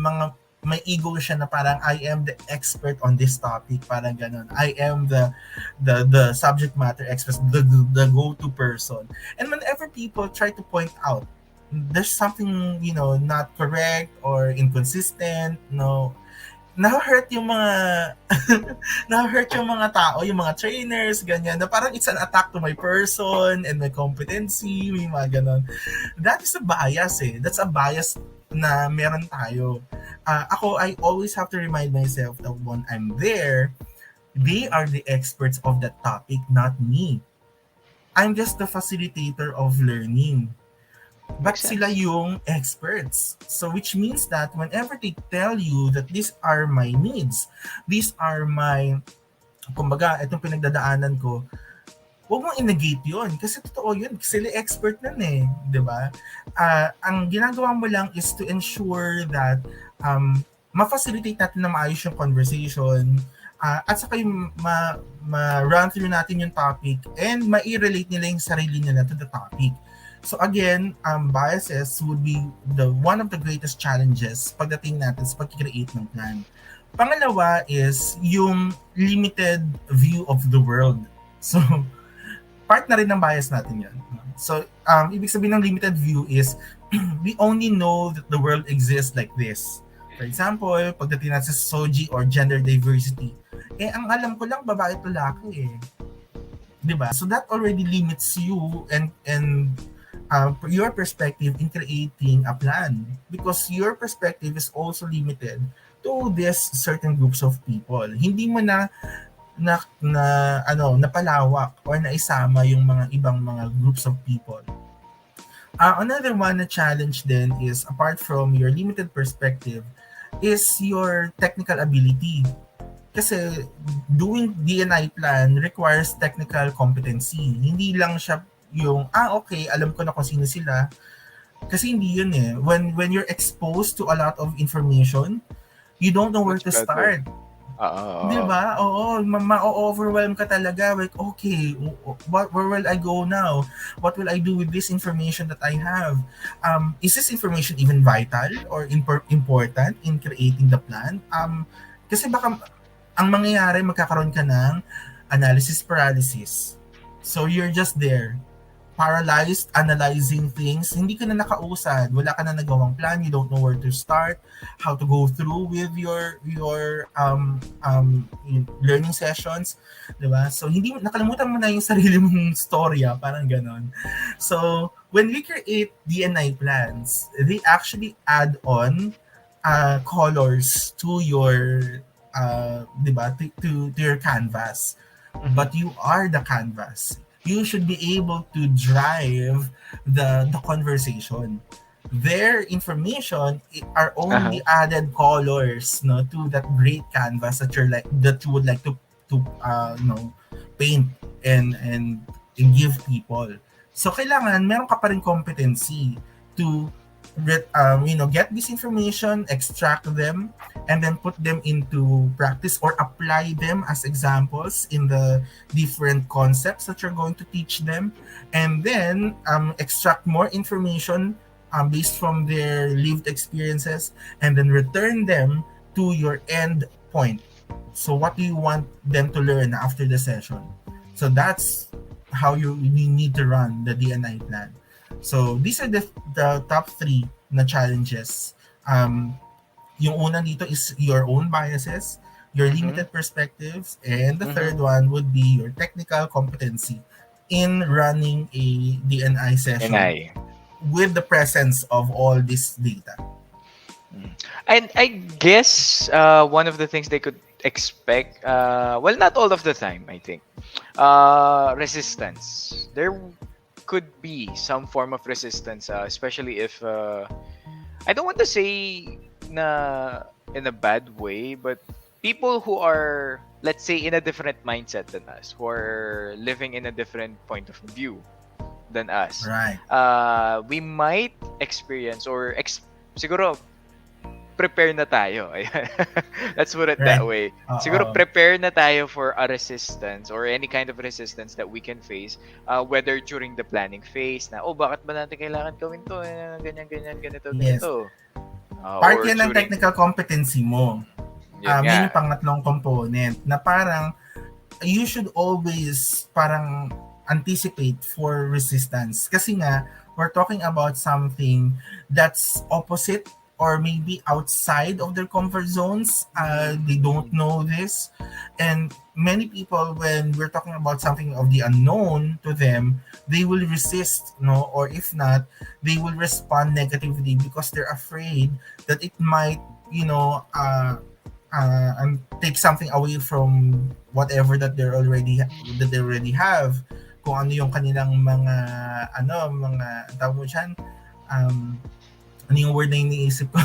may ego siya na parang I am the expert on this topic, parang ganun. I am the subject matter expert, the go-to person. And whenever people try to point out there's something, not correct or inconsistent, na-hurt yung mga na-hurt yung mga tao, yung mga trainers, ganyan, na parang it's an attack to my person and my competency, may mga ganon. That is a bias That's a bias na meron tayo. Ako, I always have to remind myself that when I'm there, they are the experts of that topic, not me. I'm just the facilitator of learning. But sila yung experts. So which means that whenever they tell you that these are my needs, these are my, kumbaga, itong pinagdadaanan ko, huwag mong i-negate yun. Kasi totoo yun. Sila expert nun di ba? Ang ginagawa mo lang is to ensure that ma-facilitate natin na maayos yung conversation, at saka yung ma-run through natin yung topic and ma-relate nila yung sarili nila to the topic. So again, biases would be one of the greatest challenges pagdating natin sa pag-create ng plan. Pangalawa is yung limited view of the world. So, part na rin ng bias natin yan. So, ibig sabihin ng limited view is we only know that the world exists like this. For example, pagdating natin sa SOGI or gender diversity, ang alam ko lang babae at lalaki Diba? So that already limits you and your perspective in creating a plan, because your perspective is also limited to this certain groups of people. Hindi mo napalawak or naisama yung mga ibang mga groups of people. Another one na challenge then is, apart from your limited perspective, is your technical ability. Kasi doing D&I plan requires technical competency. Hindi lang siya yung, okay, alam ko na kung sino sila. Kasi hindi yun When you're exposed to a lot of information, you don't know where to start. Di ba? Oo, ma-overwhelm ka talaga. Like, okay, where will I go now? What will I do with this information that I have? Is this information even vital or important in creating the plan? Kasi baka ang mangyayari, magkakaroon ka ng analysis paralysis. So you're just there, paralyzed, analyzing things. Hindi ka na nakausad. Wala ka na nagawang plan. You don't know where to start, how to go through with your learning sessions. Diba? So hindi nakalimutan mo na yung sarili mong storya, parang ganon. So when we create D&I plans, they actually add on colors to your diba, to your canvas. But you are the canvas. You should be able to drive the conversation. Their information are only added colors to that great canvas that you would like to paint and give people. So kailangan meron ka pa rin competency to get this information, extract them, and then put them into practice or apply them as examples in the different concepts that you're going to teach them, and then extract more information based from their lived experiences, and then return them to your end point. So what do you want them to learn after the session? So that's how you need to run the D&I plan. So these are the top 3 na challenges. Yung una dito is your own biases, your limited perspectives, and the third one would be your technical competency in running a D&I session with the presence of all this data. And I guess one of the things they could expect, well, not all of the time, I think, resistance. There could be some form of resistance, especially if I don't want to say na in a bad way, but people who are, let's say, in a different mindset than us, who are living in a different point of view than us, Right. we might experience or siguro prepare na tayo. Ayan. Let's put it that Right. way. Siguro Oo. prepare na tayo for a resistance or any kind of resistance that we can face, whether during the planning phase na, oh, bakit ba natin kailangan gawin to? Ganyan, ganyan, ganito, Yes. ganito. Part Or yan ng during, technical competency mo. yun Yan nga. yung pangatlong component na parang you should always parang anticipate for resistance. Kasi nga, we're talking about something that's opposite or maybe outside of their comfort zones. They don't know this. And many people, when we're talking about something of the unknown to them, they will resist, no? Or if not, they will respond negatively because they're afraid that it might, and take something away from whatever that they already have, kung ano yung kanilang mga tawag mo dyan, ano yung word na iniisip ko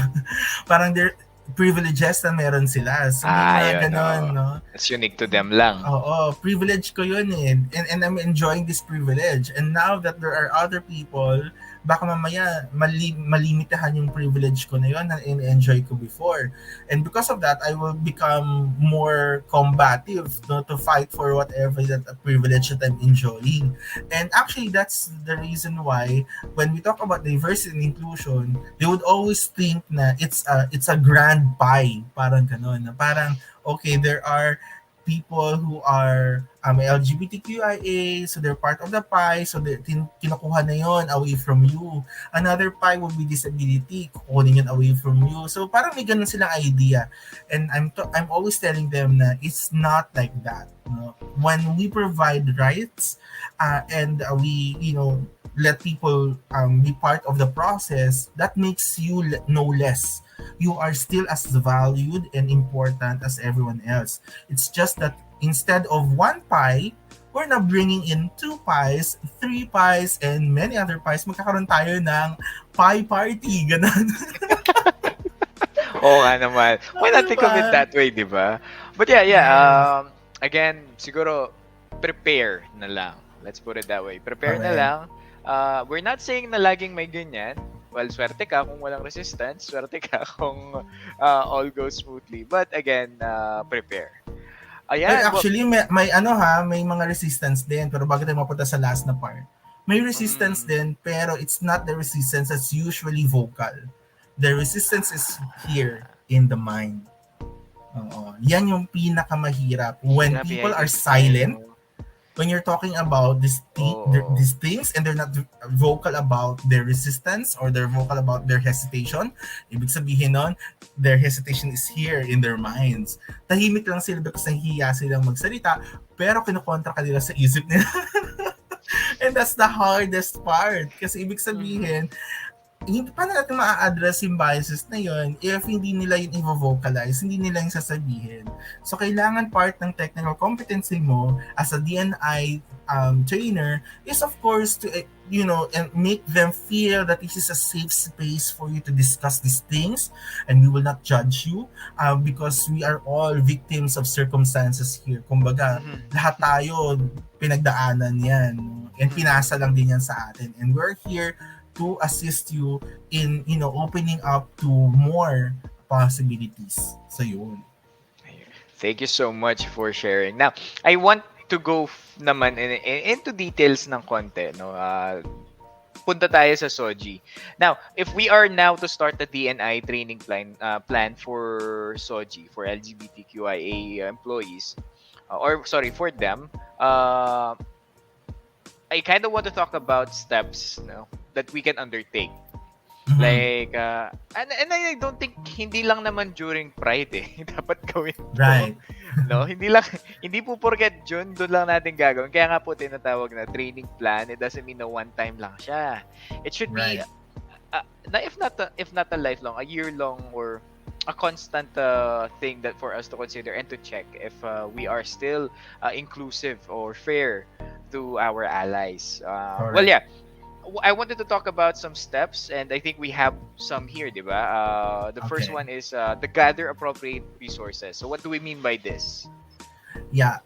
parang their privileges na meron sila, so may mga Yun, ganon, no? It's unique to them lang. Oo, privilege ko yun eh. And I'm enjoying this privilege. And now that there are other people, baka mamaya malimitahan yung privilege ko na yun na in-enjoy ko before. And because of that, I will become more combative, no, to fight for whatever that privilege that I'm enjoying. And actually, that's the reason why when we talk about diversity and inclusion, they would always think na it's a grand pie, parang ganon, na parang okay, there are people who are LGBTQIA, so they're part of the pie, so kinukuha na yon away from you. Another pie will be disability, kukunin yun away from you. So parang may ganun silang idea. And I'm always telling them na it's not like that. No? When we provide rights and we, let people be part of the process, that makes you no less. You are still as valued and important as everyone else. It's just that instead of one pie, we're now bringing in 2 pies, 3 pies, and many other pies. Magkakaroon tayo ng pie party. Ganun. Oo nga naman. Why not think of it that way, di ba? But yeah. Yes. Again, siguro, prepare na lang. Let's put it that way. Prepare na Correct. lang. We're not saying na laging may ganyan. Well, swerte ka kung walang resistance. Swerte ka kung all goes smoothly. But again, prepare. Well, Ayan. actually, may mga resistance din. Pero bago tayo mapunta sa last na part, may resistance din, pero it's not the resistance that's usually vocal. The resistance is here in the mind. Oo. Yan yung pinakamahirap. When Grabe, people are identify, silent, no? when you're talking about these things and they're not vocal about their resistance or they're vocal about their hesitation, ibig sabihin nun, their hesitation is here in their minds. Tahimik lang sila because nahihiya silang magsalita, pero kinukontra ka nila sa isip nila. And that's the hardest part. Kasi ibig sabihin, hindi pa natin ma-address yung biases na yun if hindi nila yun i-vocalize, hindi nila yung sasabihin. So, kailangan part ng technical competency mo as a DNI trainer is of course to, and make them feel that this is a safe space for you to discuss these things and we will not judge you because we are all victims of circumstances here. Kumbaga, lahat tayo pinagdaanan yan and pinasa lang din yan sa atin. And we're here to assist you in, opening up to more possibilities. So, yun. Thank you so much for sharing. Now, I want to go naman into details ng konti. No? Punta tayo sa SOGI. Now, if we are now to start the DNI training plan for SOGI, for LGBTQIA employees, for them, I kind of want to talk about steps, that we can undertake. Mhm. Like, and I don't think hindi lang naman during Pride dapat gawin to. Right. No, hindi po porket June doon lang natin gagawin. Kaya nga po tinatawag na training plan. It doesn't mean na one time lang siya. It should be if not a lifelong, a year long or a constant thing that for us to consider and to check if we are still inclusive or fair to our allies. Well, yeah. I wanted to talk about some steps, and I think we have some here, di ba? The first Okay. one is the gather appropriate resources. So what do we mean by this? Yeah,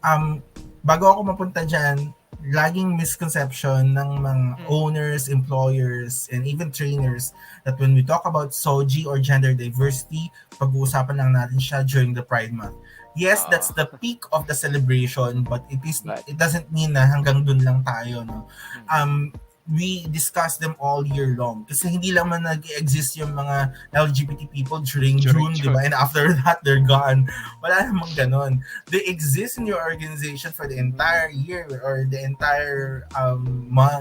bago ako mapunta dyan, laging misconception ng mga Mm. owners, employers, and even trainers that when we talk about SOGI or gender diversity, pag-uusapan lang natin siya during the Pride Month. Yes, Uh, that's the peak of the celebration, but but it doesn't mean na hanggang dun lang tayo, no. mm, We discuss them all year long kasi hindi lang man nag-exist yung mga LGBT people during during June, di ba? June. And after that, they're gone. Wala namang ganon. They exist in your organization for the Mm, entire year or the entire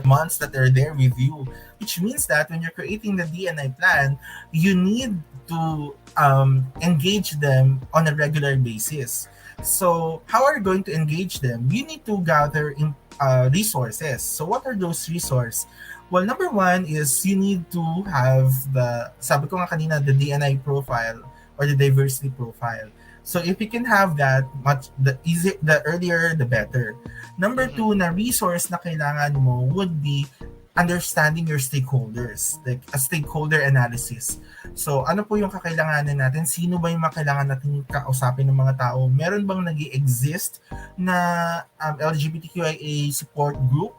months that they're there with you, which means that when you're creating the DNI plan, you need to engage them on a regular basis. So how are you going to engage them? You need to gather resources. So what are those resources? Well, number one is you need to have sabi ko nga kanina, the DNI profile or the diversity profile. So if you can have that, the earlier the better. Number mhm, two na resource na kailangan mo would be understanding your stakeholders, like a stakeholder analysis. So ano po yung kakailanganin natin? Sino ba yung makailangan natin kausapin ng mga tao? Meron bang nag-exist na LGBTQIA support group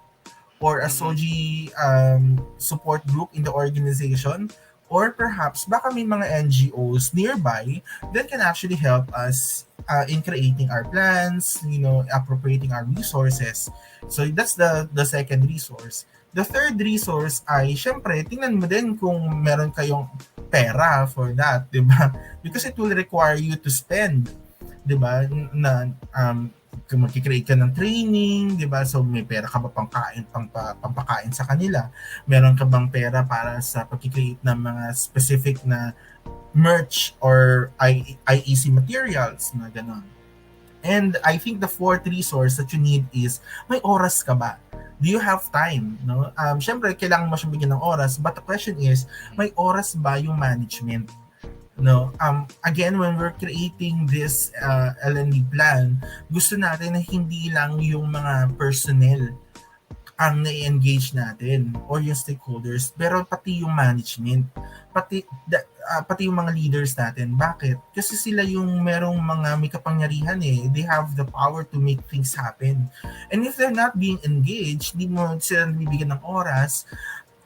or a mhm, SOGI support group in the organization? Or perhaps baka may mga NGOs nearby that can actually help us in creating our plans, appropriating our resources. So that's the second resource. The third resource ay, syempre, tingnan mo din kung meron kayong pera for that, di ba? Because it will require you to spend, di ba? Kung magkikreate ka ng training, di ba? So may pera ka ba pampakain sa kanila? Meron ka bang pera para sa pagkikreate ng mga specific na merch or IEC materials na gano'n? And I think the fourth resource that you need is, may oras ka ba? Do you have time? No? Syempre, kailangan mo siyang bigyan ng oras. But the question is, may oras ba yung management? No? Again, when we're creating this L&D plan, gusto natin na hindi lang yung mga personnel ang na-engage natin or yung stakeholders, pero pati yung management, pati yung mga leaders natin. Bakit? Kasi sila yung merong mga may kapangyarihan eh. They have the power to make things happen. And if they're not being engaged, di mo sila nabibigyan ng oras,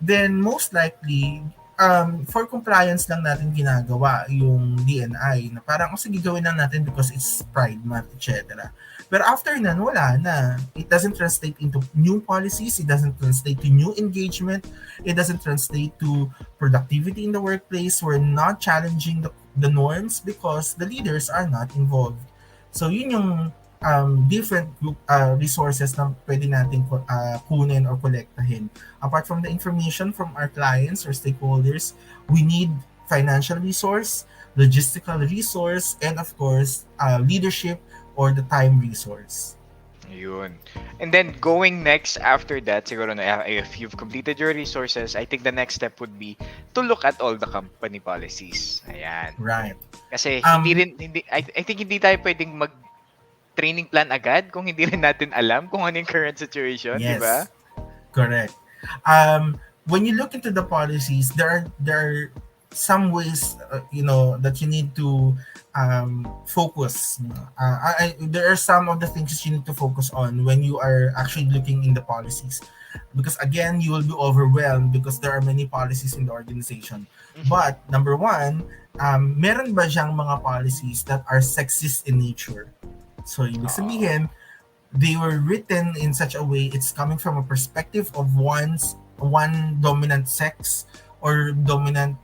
then most likely, for compliance lang natin ginagawa yung DNI na parang, sige, gawin lang natin because it's Pride Month, etc. Pero after nun, wala na. It doesn't translate into new policies. It doesn't translate to new engagement. It doesn't translate to productivity in the workplace. We're not challenging the norms because the leaders are not involved. So yun yung different group resources na pwede natin kunin or kolektahin. Apart from the information from our clients or stakeholders, we need financial resource, logistical resource, and of course, leadership or the time resource. Yun. And then going next after that, siguro na if you've completed your resources, I think the next step would be to look at all the company policies. Ayan. Right. Kasi Um, I think hindi tayo pwedeng mag training plan agad kung hindi rin natin alam kung ano yung current situation, di ba? yes, correct. When you look into the policies, there are some ways that you need to focus. There are some of the things that you need to focus on when you are actually looking in the policies, because again, you will be overwhelmed because there are many policies in the organization. Mhm. But number one, meron ba siyang mga policies that are sexist in nature? So ibig Oo. sabihin, they were written in such a way it's coming from a perspective of one dominant sex or dominant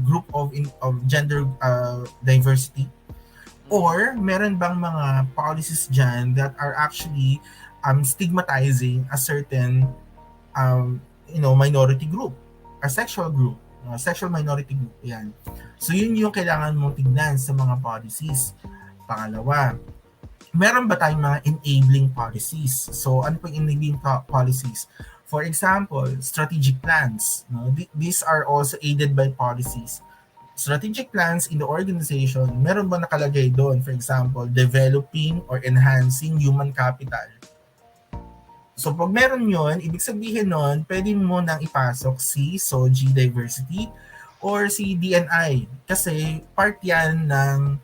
group of gender diversity, Mhm. or meron bang mga policies dyan that are actually stigmatizing a certain minority group, a sexual minority group. Yan. So yun yung kailangan mong tignan sa mga policies. Pangalawa, meron ba tayong mga enabling policies? So, ano po yung enabling policies? For example, strategic plans. No? These are also aided by policies. Strategic plans in the organization, meron ba nakalagay doon? For example, developing or enhancing human capital. So pag meron yun, ibig sabihin nun, pwede mo nang ipasok si SOGI Diversity or si DNI kasi part yan ng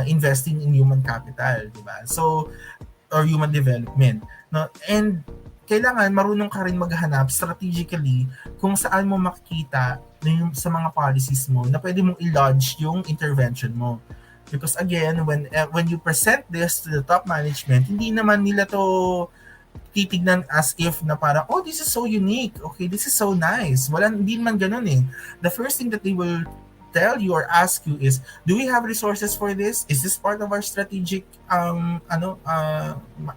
investing in human capital, di ba? So, or human development. No? And kailangan marunong ka rin maghanap strategically kung saan mo makikita yung, sa mga policies mo na pwede mong i-lodge yung intervention mo. Because again, when you present this to the top management, hindi naman nila to titignan as if na parang, oh, this is so unique. Okay, this is so nice. Wala, hindi man ganun eh. The first thing that they will tell you or ask you is, do we have resources for this? Is this part of our strategic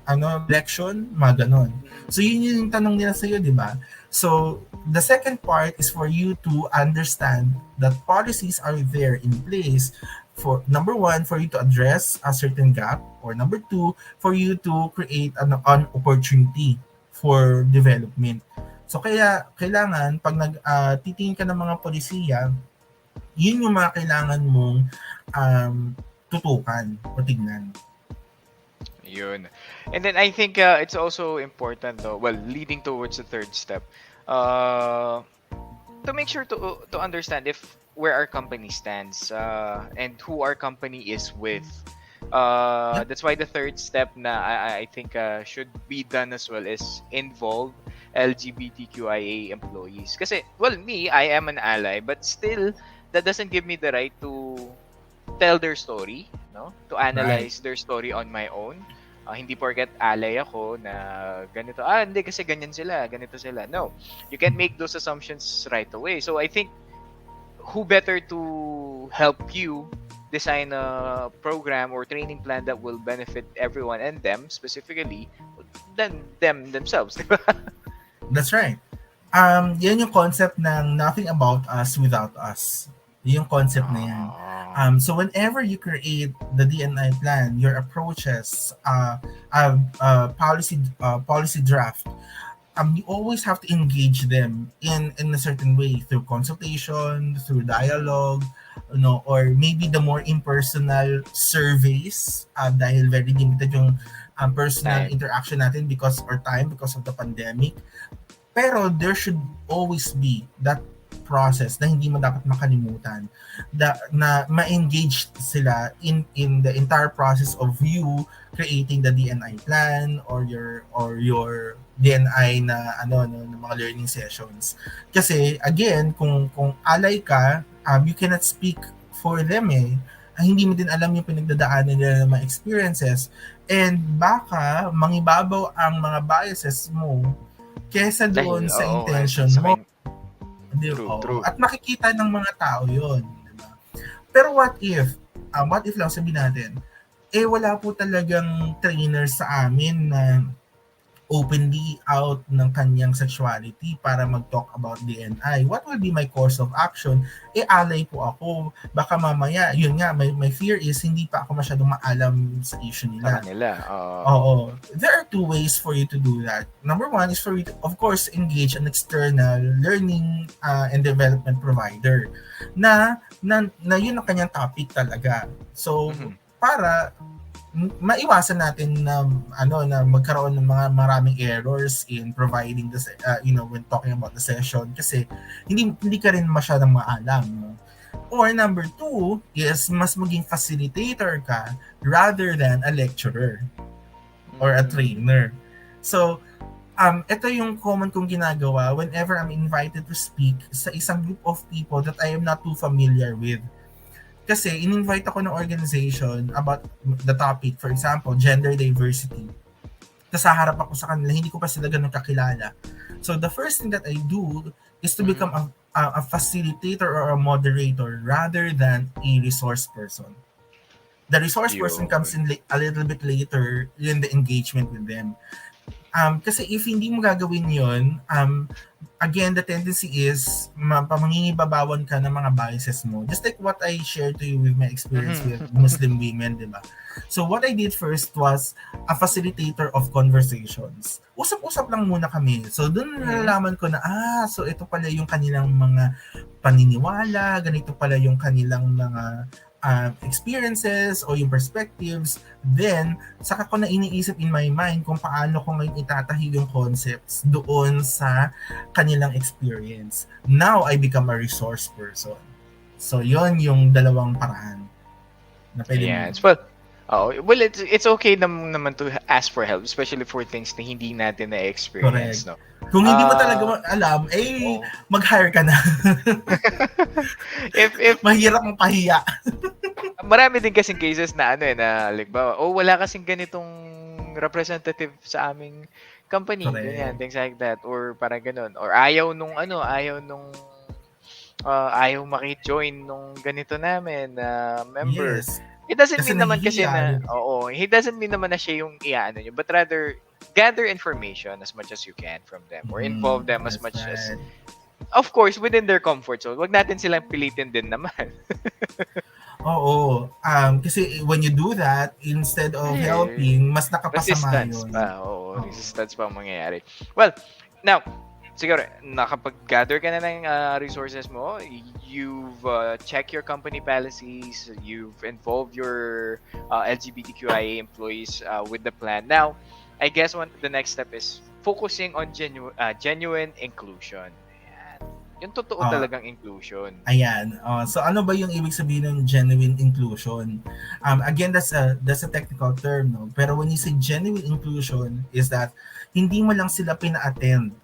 election? Mga ganun. So yun yung tanong nila sa'yo, di ba? So the second part is for you to understand that policies are there in place for, number one, for you to address a certain gap, or number two, for you to create an opportunity for development. So kaya kailangan pag titingin ka ng mga polisiya, yun yung mga kailangan mong tutukan o tignan. Yun. And then I think it's also important though, well, leading towards the third step, to make sure to understand if where our company stands and who our company is with. That's why the third step na I think should be done as well is involve LGBTQIA employees. Kasi, well, me, I am an ally, but still, that doesn't give me the right to tell their story, no? To analyze their story on my own. Hindi porket ally ako na ganito. Hindi kasi ganyan sila, ganito sila. No, you can make those assumptions right away. So I think who better to help you design a program or training plan that will benefit everyone and them specifically than them themselves, di ba? That's right. Yan yung concept ng nothing about us without us. Yung concept na yan. So whenever you create the DNI plan, your approaches, policy draft, you always have to engage them in a certain way through consultation, through dialogue, or maybe the more impersonal surveys dahil very limited yung personal interaction natin because of the pandemic. Pero there should always be that process na hindi mo dapat makalimutan, na ma-engage sila in the entire process of you creating the DNI plan or your DNI na mga learning sessions. Kasi again, kung alay ka, you cannot speak for them eh. Hindi mo din alam yung pinagdadaanan nila ng mga experiences, and baka mangibabaw ang mga biases mo kesa doon sa intention mo. True. At makikita ng mga tao yun. Diba? Pero what if lang sabihin natin, wala po talagang trainer sa amin na openly out ng kanyang sexuality para mag-talk about DNI. What will be my course of action? Alay po ako. Baka mamaya, yun nga, my fear is hindi pa ako masyadong maalam sa issue nila. Oo. There are two ways for you to do that. Number one is for you to, of course, engage an external learning and development provider na yun ang kanyang topic talaga. So, para maiwasan natin na magkaroon ng mga maraming errors in providing this when talking about the session kasi hindi ka rin masyadong maalam, no? Or number two is mas maging facilitator ka rather than a lecturer or a trainer. So ito yung common kong ginagawa whenever I'm invited to speak sa isang group of people that I am not too familiar with. Kasi in-invite ako ng organization about the topic, for example, gender diversity. Tapos haharap ako sa kanila, hindi ko pa sila ganun kakilala. So the first thing that I do is to become a facilitator or a moderator rather than a resource person. The resource person comes in a little bit later in the engagement with them. Kasi if hindi mo gagawin yun, again, the tendency is mangingibabawan ka ng mga biases mo. Just like what I shared to you with my experience with Muslim women, di ba? So what I did first was a facilitator of conversations. Usap-usap lang muna kami. So doon nalalaman ko na, so ito pala yung kanilang mga paniniwala, ganito pala yung kanilang mga experiences o yung perspectives, then saka ko na iniisip in my mind kung paano ko ngayon itatahi yung concepts doon sa kanilang experience. Now, I become a resource person. So, yon yung dalawang paraan na pwede mo. Yes. Well, it's okay naman to ask for help, especially for things na hindi natin na-experience, Correct. no? Kung hindi mo talaga Ah, alam, oh. mag-hire ka na. if Mahirap mong pahiya. marami din kasing cases na na halimbawa, wala kasing ganitong representative sa aming company, ganyan, Correct. things like that, or parang ganun, or ayaw maki-join nung ganito namin na member. Yes. It doesn't Kasi mean naman kasi nahihiya. na, he doesn't mean naman na siya yung iaano nyo, but rather gather information as much as you can from them or involve them as That's much as, right. of course, within their comfort zone. Wag natin silang pilitin din naman. Oo. Kasi when you do that, instead of Eh, helping, mas nakapasama resistance yun. pa. Oo, Oo. resistance pa ang mangyayari. Well, now, siguro, nakapag-gather ka na ng resources mo, you've checked your company policies, you've involved your LGBTQIA employees with the plan. Now, I guess the next step is focusing on genuine inclusion. Ayan. Yung totoo Ah, talagang inclusion. Ayan. So ano ba yung ibig sabihin ng genuine inclusion? Again, that's a technical term, no? Pero when you say genuine inclusion is that hindi mo lang sila pina-attend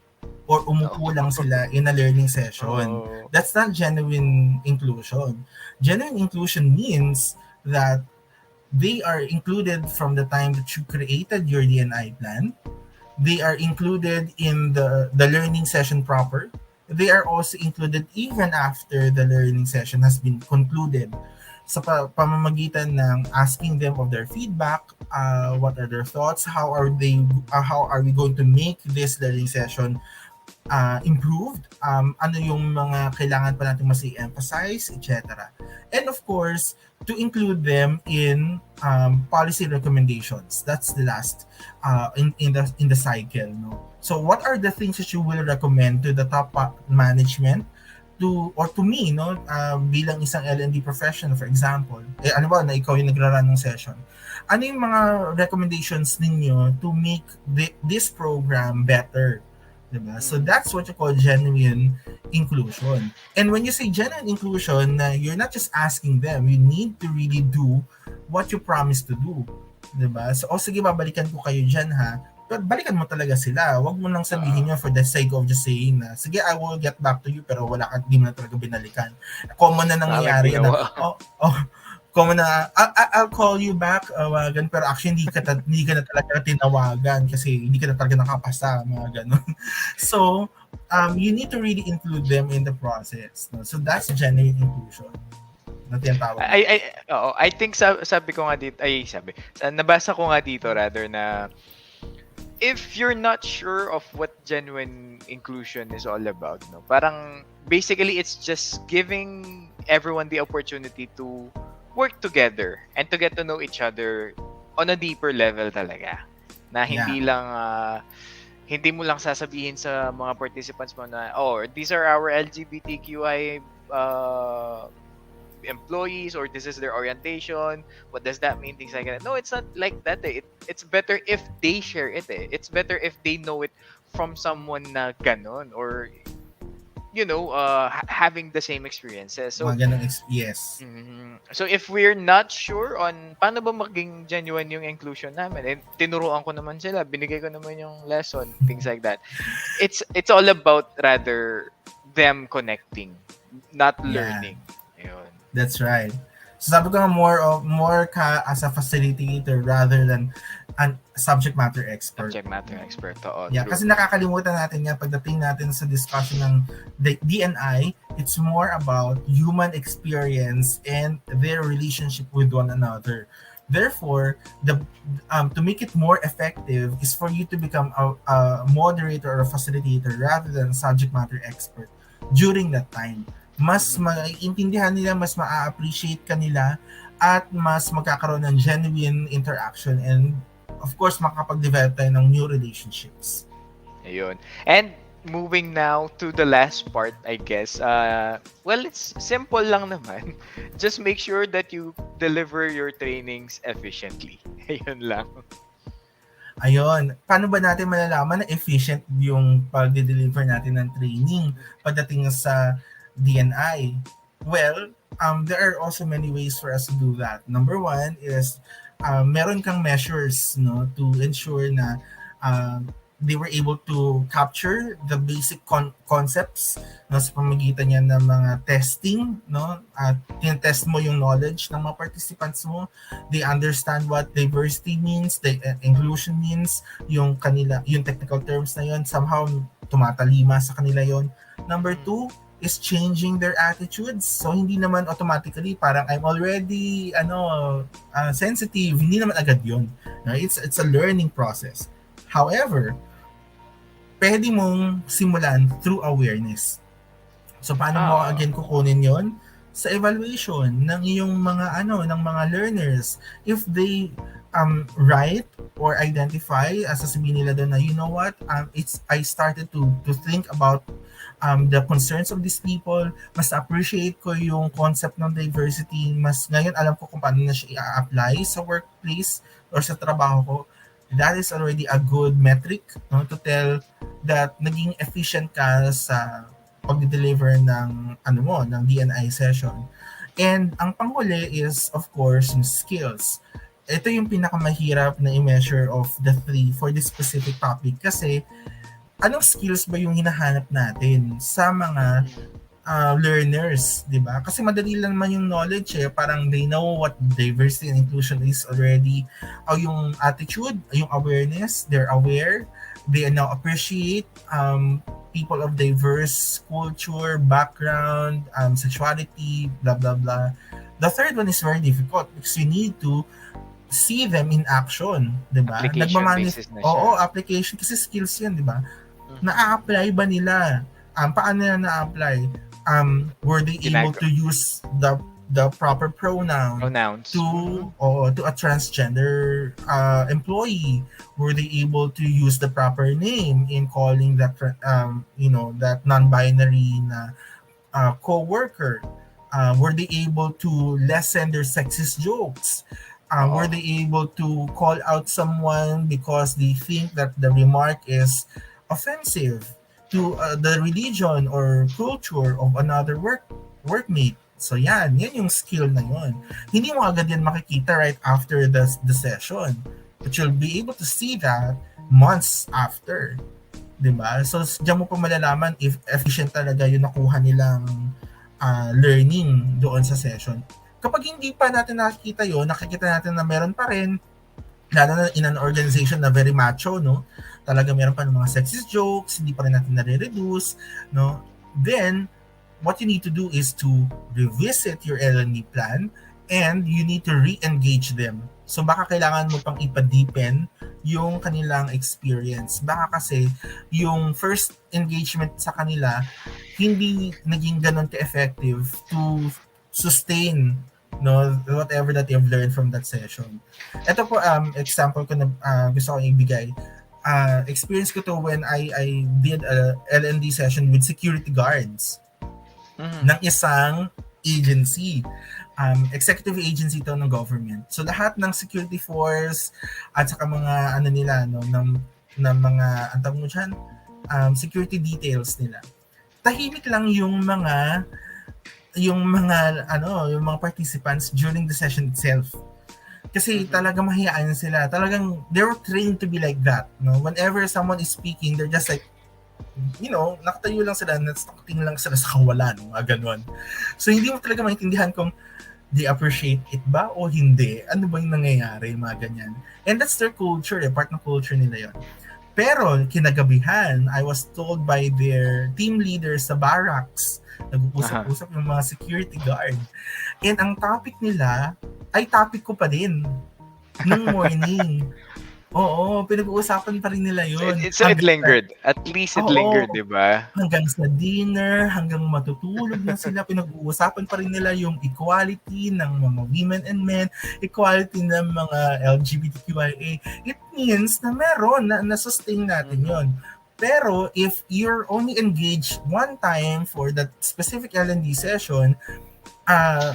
or umupo lang sila in a learning session. Oo. That's not genuine inclusion. Genuine inclusion means that they are included from the time that you created your DNI plan. They are included in the learning session proper. They are also included even after the learning session has been concluded sa pamamagitan ng asking them of their feedback, what are their thoughts, how are we going to make this learning session improved, ano yung mga kailangan pa natin mas i-emphasize, etc. And of course, to include them in policy recommendations. That's the last in the cycle. No? So what are the things that you will recommend to the top management to me, no, bilang isang L&D professional, for example, ano ba, na ikaw yung nagra-run ng session, ano yung mga recommendations ninyo to make this program better? Diba? So that's what you call genuine inclusion. And when you say genuine inclusion, you're not just asking them, you need to really do what you promise to do. Diba? So, sige, babalikan ko kayo dyan, ha? Pero balikan mo talaga sila. Huwag mo lang sabihin nyo for the sake of just saying na, sige, I will get back to you, pero di mo na talaga binalikan. Common na Bakit nangyayari na, ginawa? common na, I'll call you back, wagan, pero actually hindi ka na talaga tinawagan kasi hindi ka na talaga nakapasa, mga ganun. So, you need to really include them in the process. No? So, that's genuine inclusion. Na tinatawag. I think sabi ko nga dito, nabasa ko nga dito rather na if you're not sure of what genuine inclusion is all about, no, parang basically it's just giving everyone the opportunity to work together and to get to know each other on a deeper level talaga. Na hindi mo lang sasabihin sa mga participants mo na, these are our LGBTQI employees, or this is their orientation, what does that mean, things like that. No, it's not like that. It's better if they share it. It's better if they know it from someone na ganon, or having the same experiences. So Mga ganong yes. So if we're not sure on paano ba maging genuine yung inclusion namin, tinuruan ko naman sila, binigay ko naman yung lesson, things like that. It's all about rather them connecting, not learning. Yun. That's right. So sabi ko nga more ka as a facilitator rather than a subject matter expert. Subject matter expert. Yeah, True. kasi nakakalimutan natin nga pagdating natin sa discussion ng DNI, it's more about human experience and their relationship with one another. Therefore, to make it more effective is for you to become a moderator or a facilitator rather than a subject matter expert during that time. Mas maiintindihan nila, mas ma-appreciate kanila, at mas magkakaroon ng genuine interaction, and of course makakapag-develop tayo ng new relationships. Ayun. And moving now to the last part, I guess. Well, it's simple lang naman. Just make sure that you deliver your trainings efficiently. Ayun lang. Ayun, paano ba natin malalaman na efficient yung pagde-deliver natin ng training pagdating sa DNI? Well, there are also many ways for us to do that. Number one is meron kang measures, no, to ensure na they were able to capture the basic concepts, no, sa pamamagitan niya ng mga testing, no, at tinetest mo yung knowledge ng mga participants mo. They understand what diversity means, the inclusion means, yung technical terms na yun, somehow tumatalima sa kanila yon. Number two is changing their attitudes. So hindi naman automatically parang I'm already sensitive, hindi naman agad yun. No? It's a learning process. However, pwede mong simulan through awareness. So paano mo again kukunin yon? Sa evaluation ng iyong ng mga learners. If they write or identify, sasabihin nila doon na, you know what, I started to think about the concerns of these people, mas appreciate ko yung concept ng diversity, mas ngayon alam ko kung paano na siya i-apply sa workplace or sa trabaho ko. That is already a good metric, no, to tell that naging efficient ka sa pag-deliver ng ng DNI session. And ang panghuli is of course yung skills. Ito yung pinakamahirap na i-measure of the three for this specific topic kasi anong skills ba yung hinahanap natin sa mga learners, di ba? Kasi madali lang naman yung knowledge parang they know what diversity and inclusion is already. Yung attitude, yung awareness, they're aware, they now appreciate people of diverse culture, background, sexuality, blah blah blah. The third one is very difficult because you need to see them in action, di ba? Application basis na siya. Oo, application kasi skills yan, di ba? Na-apply ba nila? Paano na na-apply? Were they able to use the proper pronouns to a transgender employee? Were they able to use the proper name in calling that that non-binary na co-worker? Were they able to lessen their sexist jokes? Were they able to call out someone because they think that the remark is offensive to the religion or culture of another workmate? So yan yung skill na yun. Hindi mo agad yan makikita right after the session, but you'll be able to see that months after, diba? So diyan mo pa malalaman if efficient talaga yung nakuha nilang learning doon sa session. Kapag hindi pa natin nakikita yun, nakikita natin na meron pa rin, lalo na in an organization na very macho, no? Talaga meron pa ng mga sexist jokes, hindi pa rin natin nare-reduce, no? Then, what you need to do is to revisit your L&D plan and you need to re-engage them. So baka kailangan mo pang ipa-deepen yung kanilang experience. Baka kasi yung first engagement sa kanila hindi naging ganun ka-effective to sustain whatever that you've learned from that session. Ito po example ko na gusto kong ibigay. Experience ko to when I did a L&D session with security guards ng isang agency. Executive agency to ng government. So lahat ng security force at saka mga ng mga antawag mo dyan, security details nila. Tahimik lang yung mga participants during the session itself. Kasi talagang mahiyaan sila. Talagang they were trained to be like that. No? Whenever someone is speaking, they're just like, nakatayo lang sila, nakatingin lang sila sa kawalan, mga ganon. So hindi mo talaga maintindihan kung they appreciate it ba o hindi. Ano ba yung nangyayari, mga ganyan. And that's their culture, part ng culture nila yon. Pero kinagabihan, I was told by their team leaders sa barracks, nag-uusap-usap yung mga security guard. And ang topic nila ay topic ko pa din nung morning. Oo, pinag-uusapan pa rin nila yun. So it lingered. At least it lingered, di ba? Hanggang sa dinner, hanggang matutulog na sila, pinag-uusapan pa rin nila yung equality ng mga women and men, equality ng mga LGBTQIA. It means na meron, na sustain natin yun. Pero if you're only engaged one time for that specific L&D session,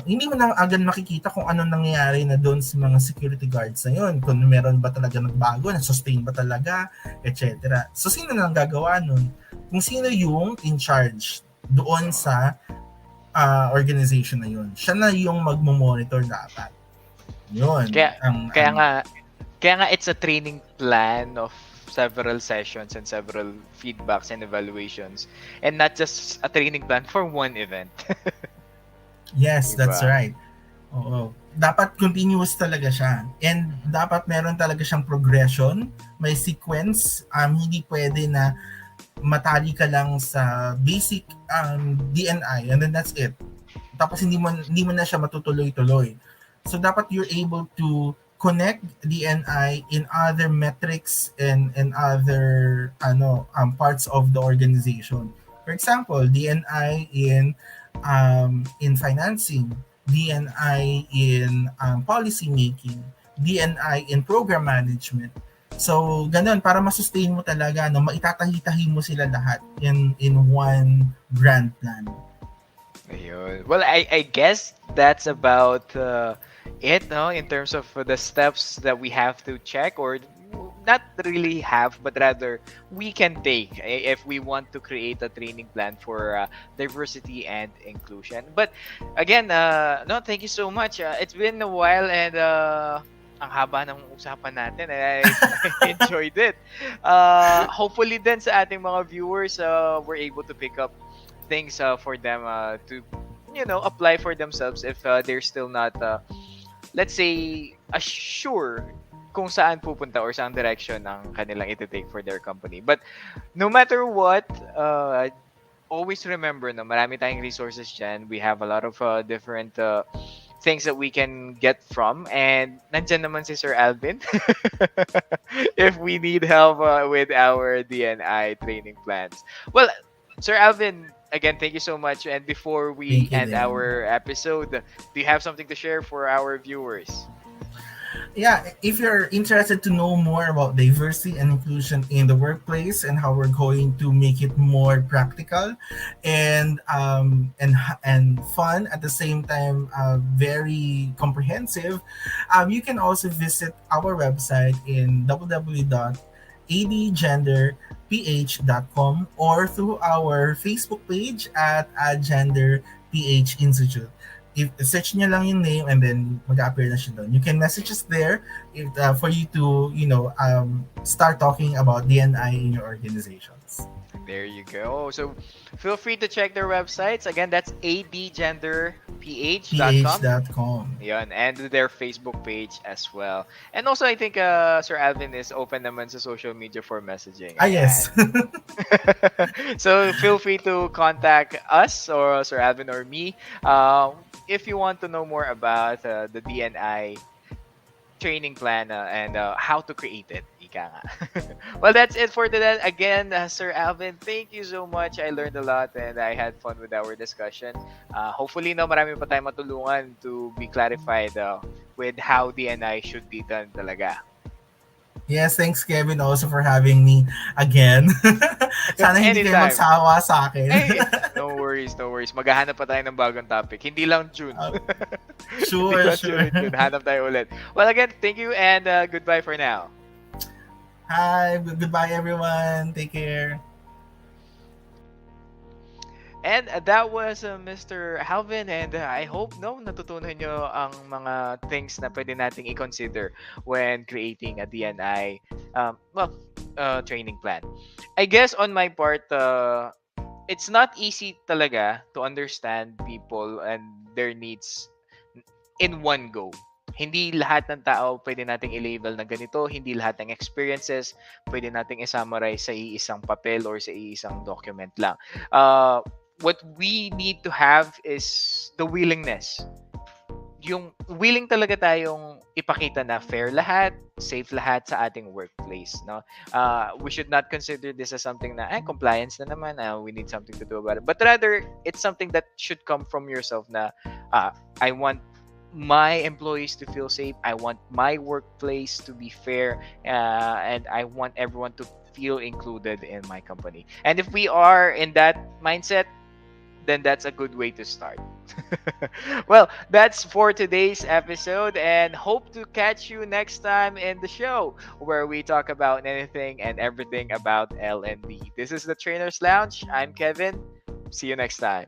hindi mo na agad makikita kung ano nangyayari na doon sa mga security guards na yun. Kung meron ba talaga nagbago, na-sustain ba talaga, etc. So, sino na ang gagawa nun? Kung sino yung in charge doon sa organization na yun. Siya na yung magmo-monitor dapat. Yun. Kaya nga it's a training plan of several sessions and several feedbacks and evaluations, and not just a training plan for one event. Yes, Diba? that's right. Oo. Dapat continuous talaga siya. And dapat meron talaga siyang progression, may sequence. Hindi pwede na matali ka lang sa basic DNI and then that's it. Tapos hindi mo na siya matutuloy-tuloy. So dapat you're able to connect DNI in other metrics and other parts of the organization. For example, DNI in financing, DNI in policy making, DNI in program management. So, ganun, para masustain mo talaga, maitatahi-tahi mo sila lahat in one grand plan. Ayun. Well, I guess that's about it, no? In terms of the steps that we have to check, or not really have, but rather we can take if we want to create a training plan for diversity and inclusion. But again, no, thank you so much. It's been a while, and ang haba ng usapan natin. I enjoyed it. Hopefully din sa ating mga viewers, we're able to pick up things for them to apply for themselves if they're still not let's say sure kung saan pupunta or saan direction ang kanilang iti-take for their company. But no matter what, always remember na marami tayong resources dyan. We have a lot of different things that we can get from, and nandyan naman si Sir Alvin if we need help with our DNI training plans. Well, Sir Alvin, again, thank you so much. And before we end our episode, do you have something to share for our viewers? Yeah, if you're interested to know more about diversity and inclusion in the workplace and how we're going to make it more practical and fun at the same time, very comprehensive, you can also visit our website in www.adgenderph.com or through our Facebook page at Gender PH Institute. If search niyo lang yung name and then mag-appear na siya doon. You can message us there for you to start talking about DNI in your organizations. There you go. So feel free to check their websites. Again, that's adgenderph.com. Yan, and their Facebook page as well. And also, I think Sir Alvin is open naman sa social media for messaging. Yes. So feel free to contact us or Sir Alvin or me if you want to know more about the DNI training plan and how to create it. Ika nga. Well, that's it for today. Again, Sir Alvin, thank you so much. I learned a lot and I had fun with our discussion. Hopefully, marami pa tayong matulungan to be clarified with how DNI should be done talaga. Yes, thanks Kevin also for having me again. Sana hindi kayo magsawa sa akin. Hey, no worries. Maghahanap pa tayo ng bagong topic. Hindi lang June. Sure. June. Hanap tayo ulit. Well, again, thank you and goodbye for now. Hi, goodbye everyone. Take care. And that was Mr. Alvin, and I hope natutunan nyo ang mga things na pwede nating i-consider when creating a DNI training plan. I guess on my part, it's not easy talaga to understand people and their needs in one go. Hindi lahat ng tao pwede nating i-label na ganito, hindi lahat ng experiences pwede nating i-summarize sa iisang papel or sa iisang document lang. What we need to have is the willingness. Yung willing talaga tayong ipakita na fair lahat, safe lahat sa ating workplace, no? We should not consider this as something na compliance na naman, we need something to do about it. But rather, it's something that should come from yourself na I want my employees to feel safe, I want my workplace to be fair, and I want everyone to feel included in my company. And if we are in that mindset, then that's a good way to start. Well, that's for today's episode, and hope to catch you next time in the show where we talk about anything and everything about L&D. This is the Trainers Lounge. I'm Kevin. See you next time.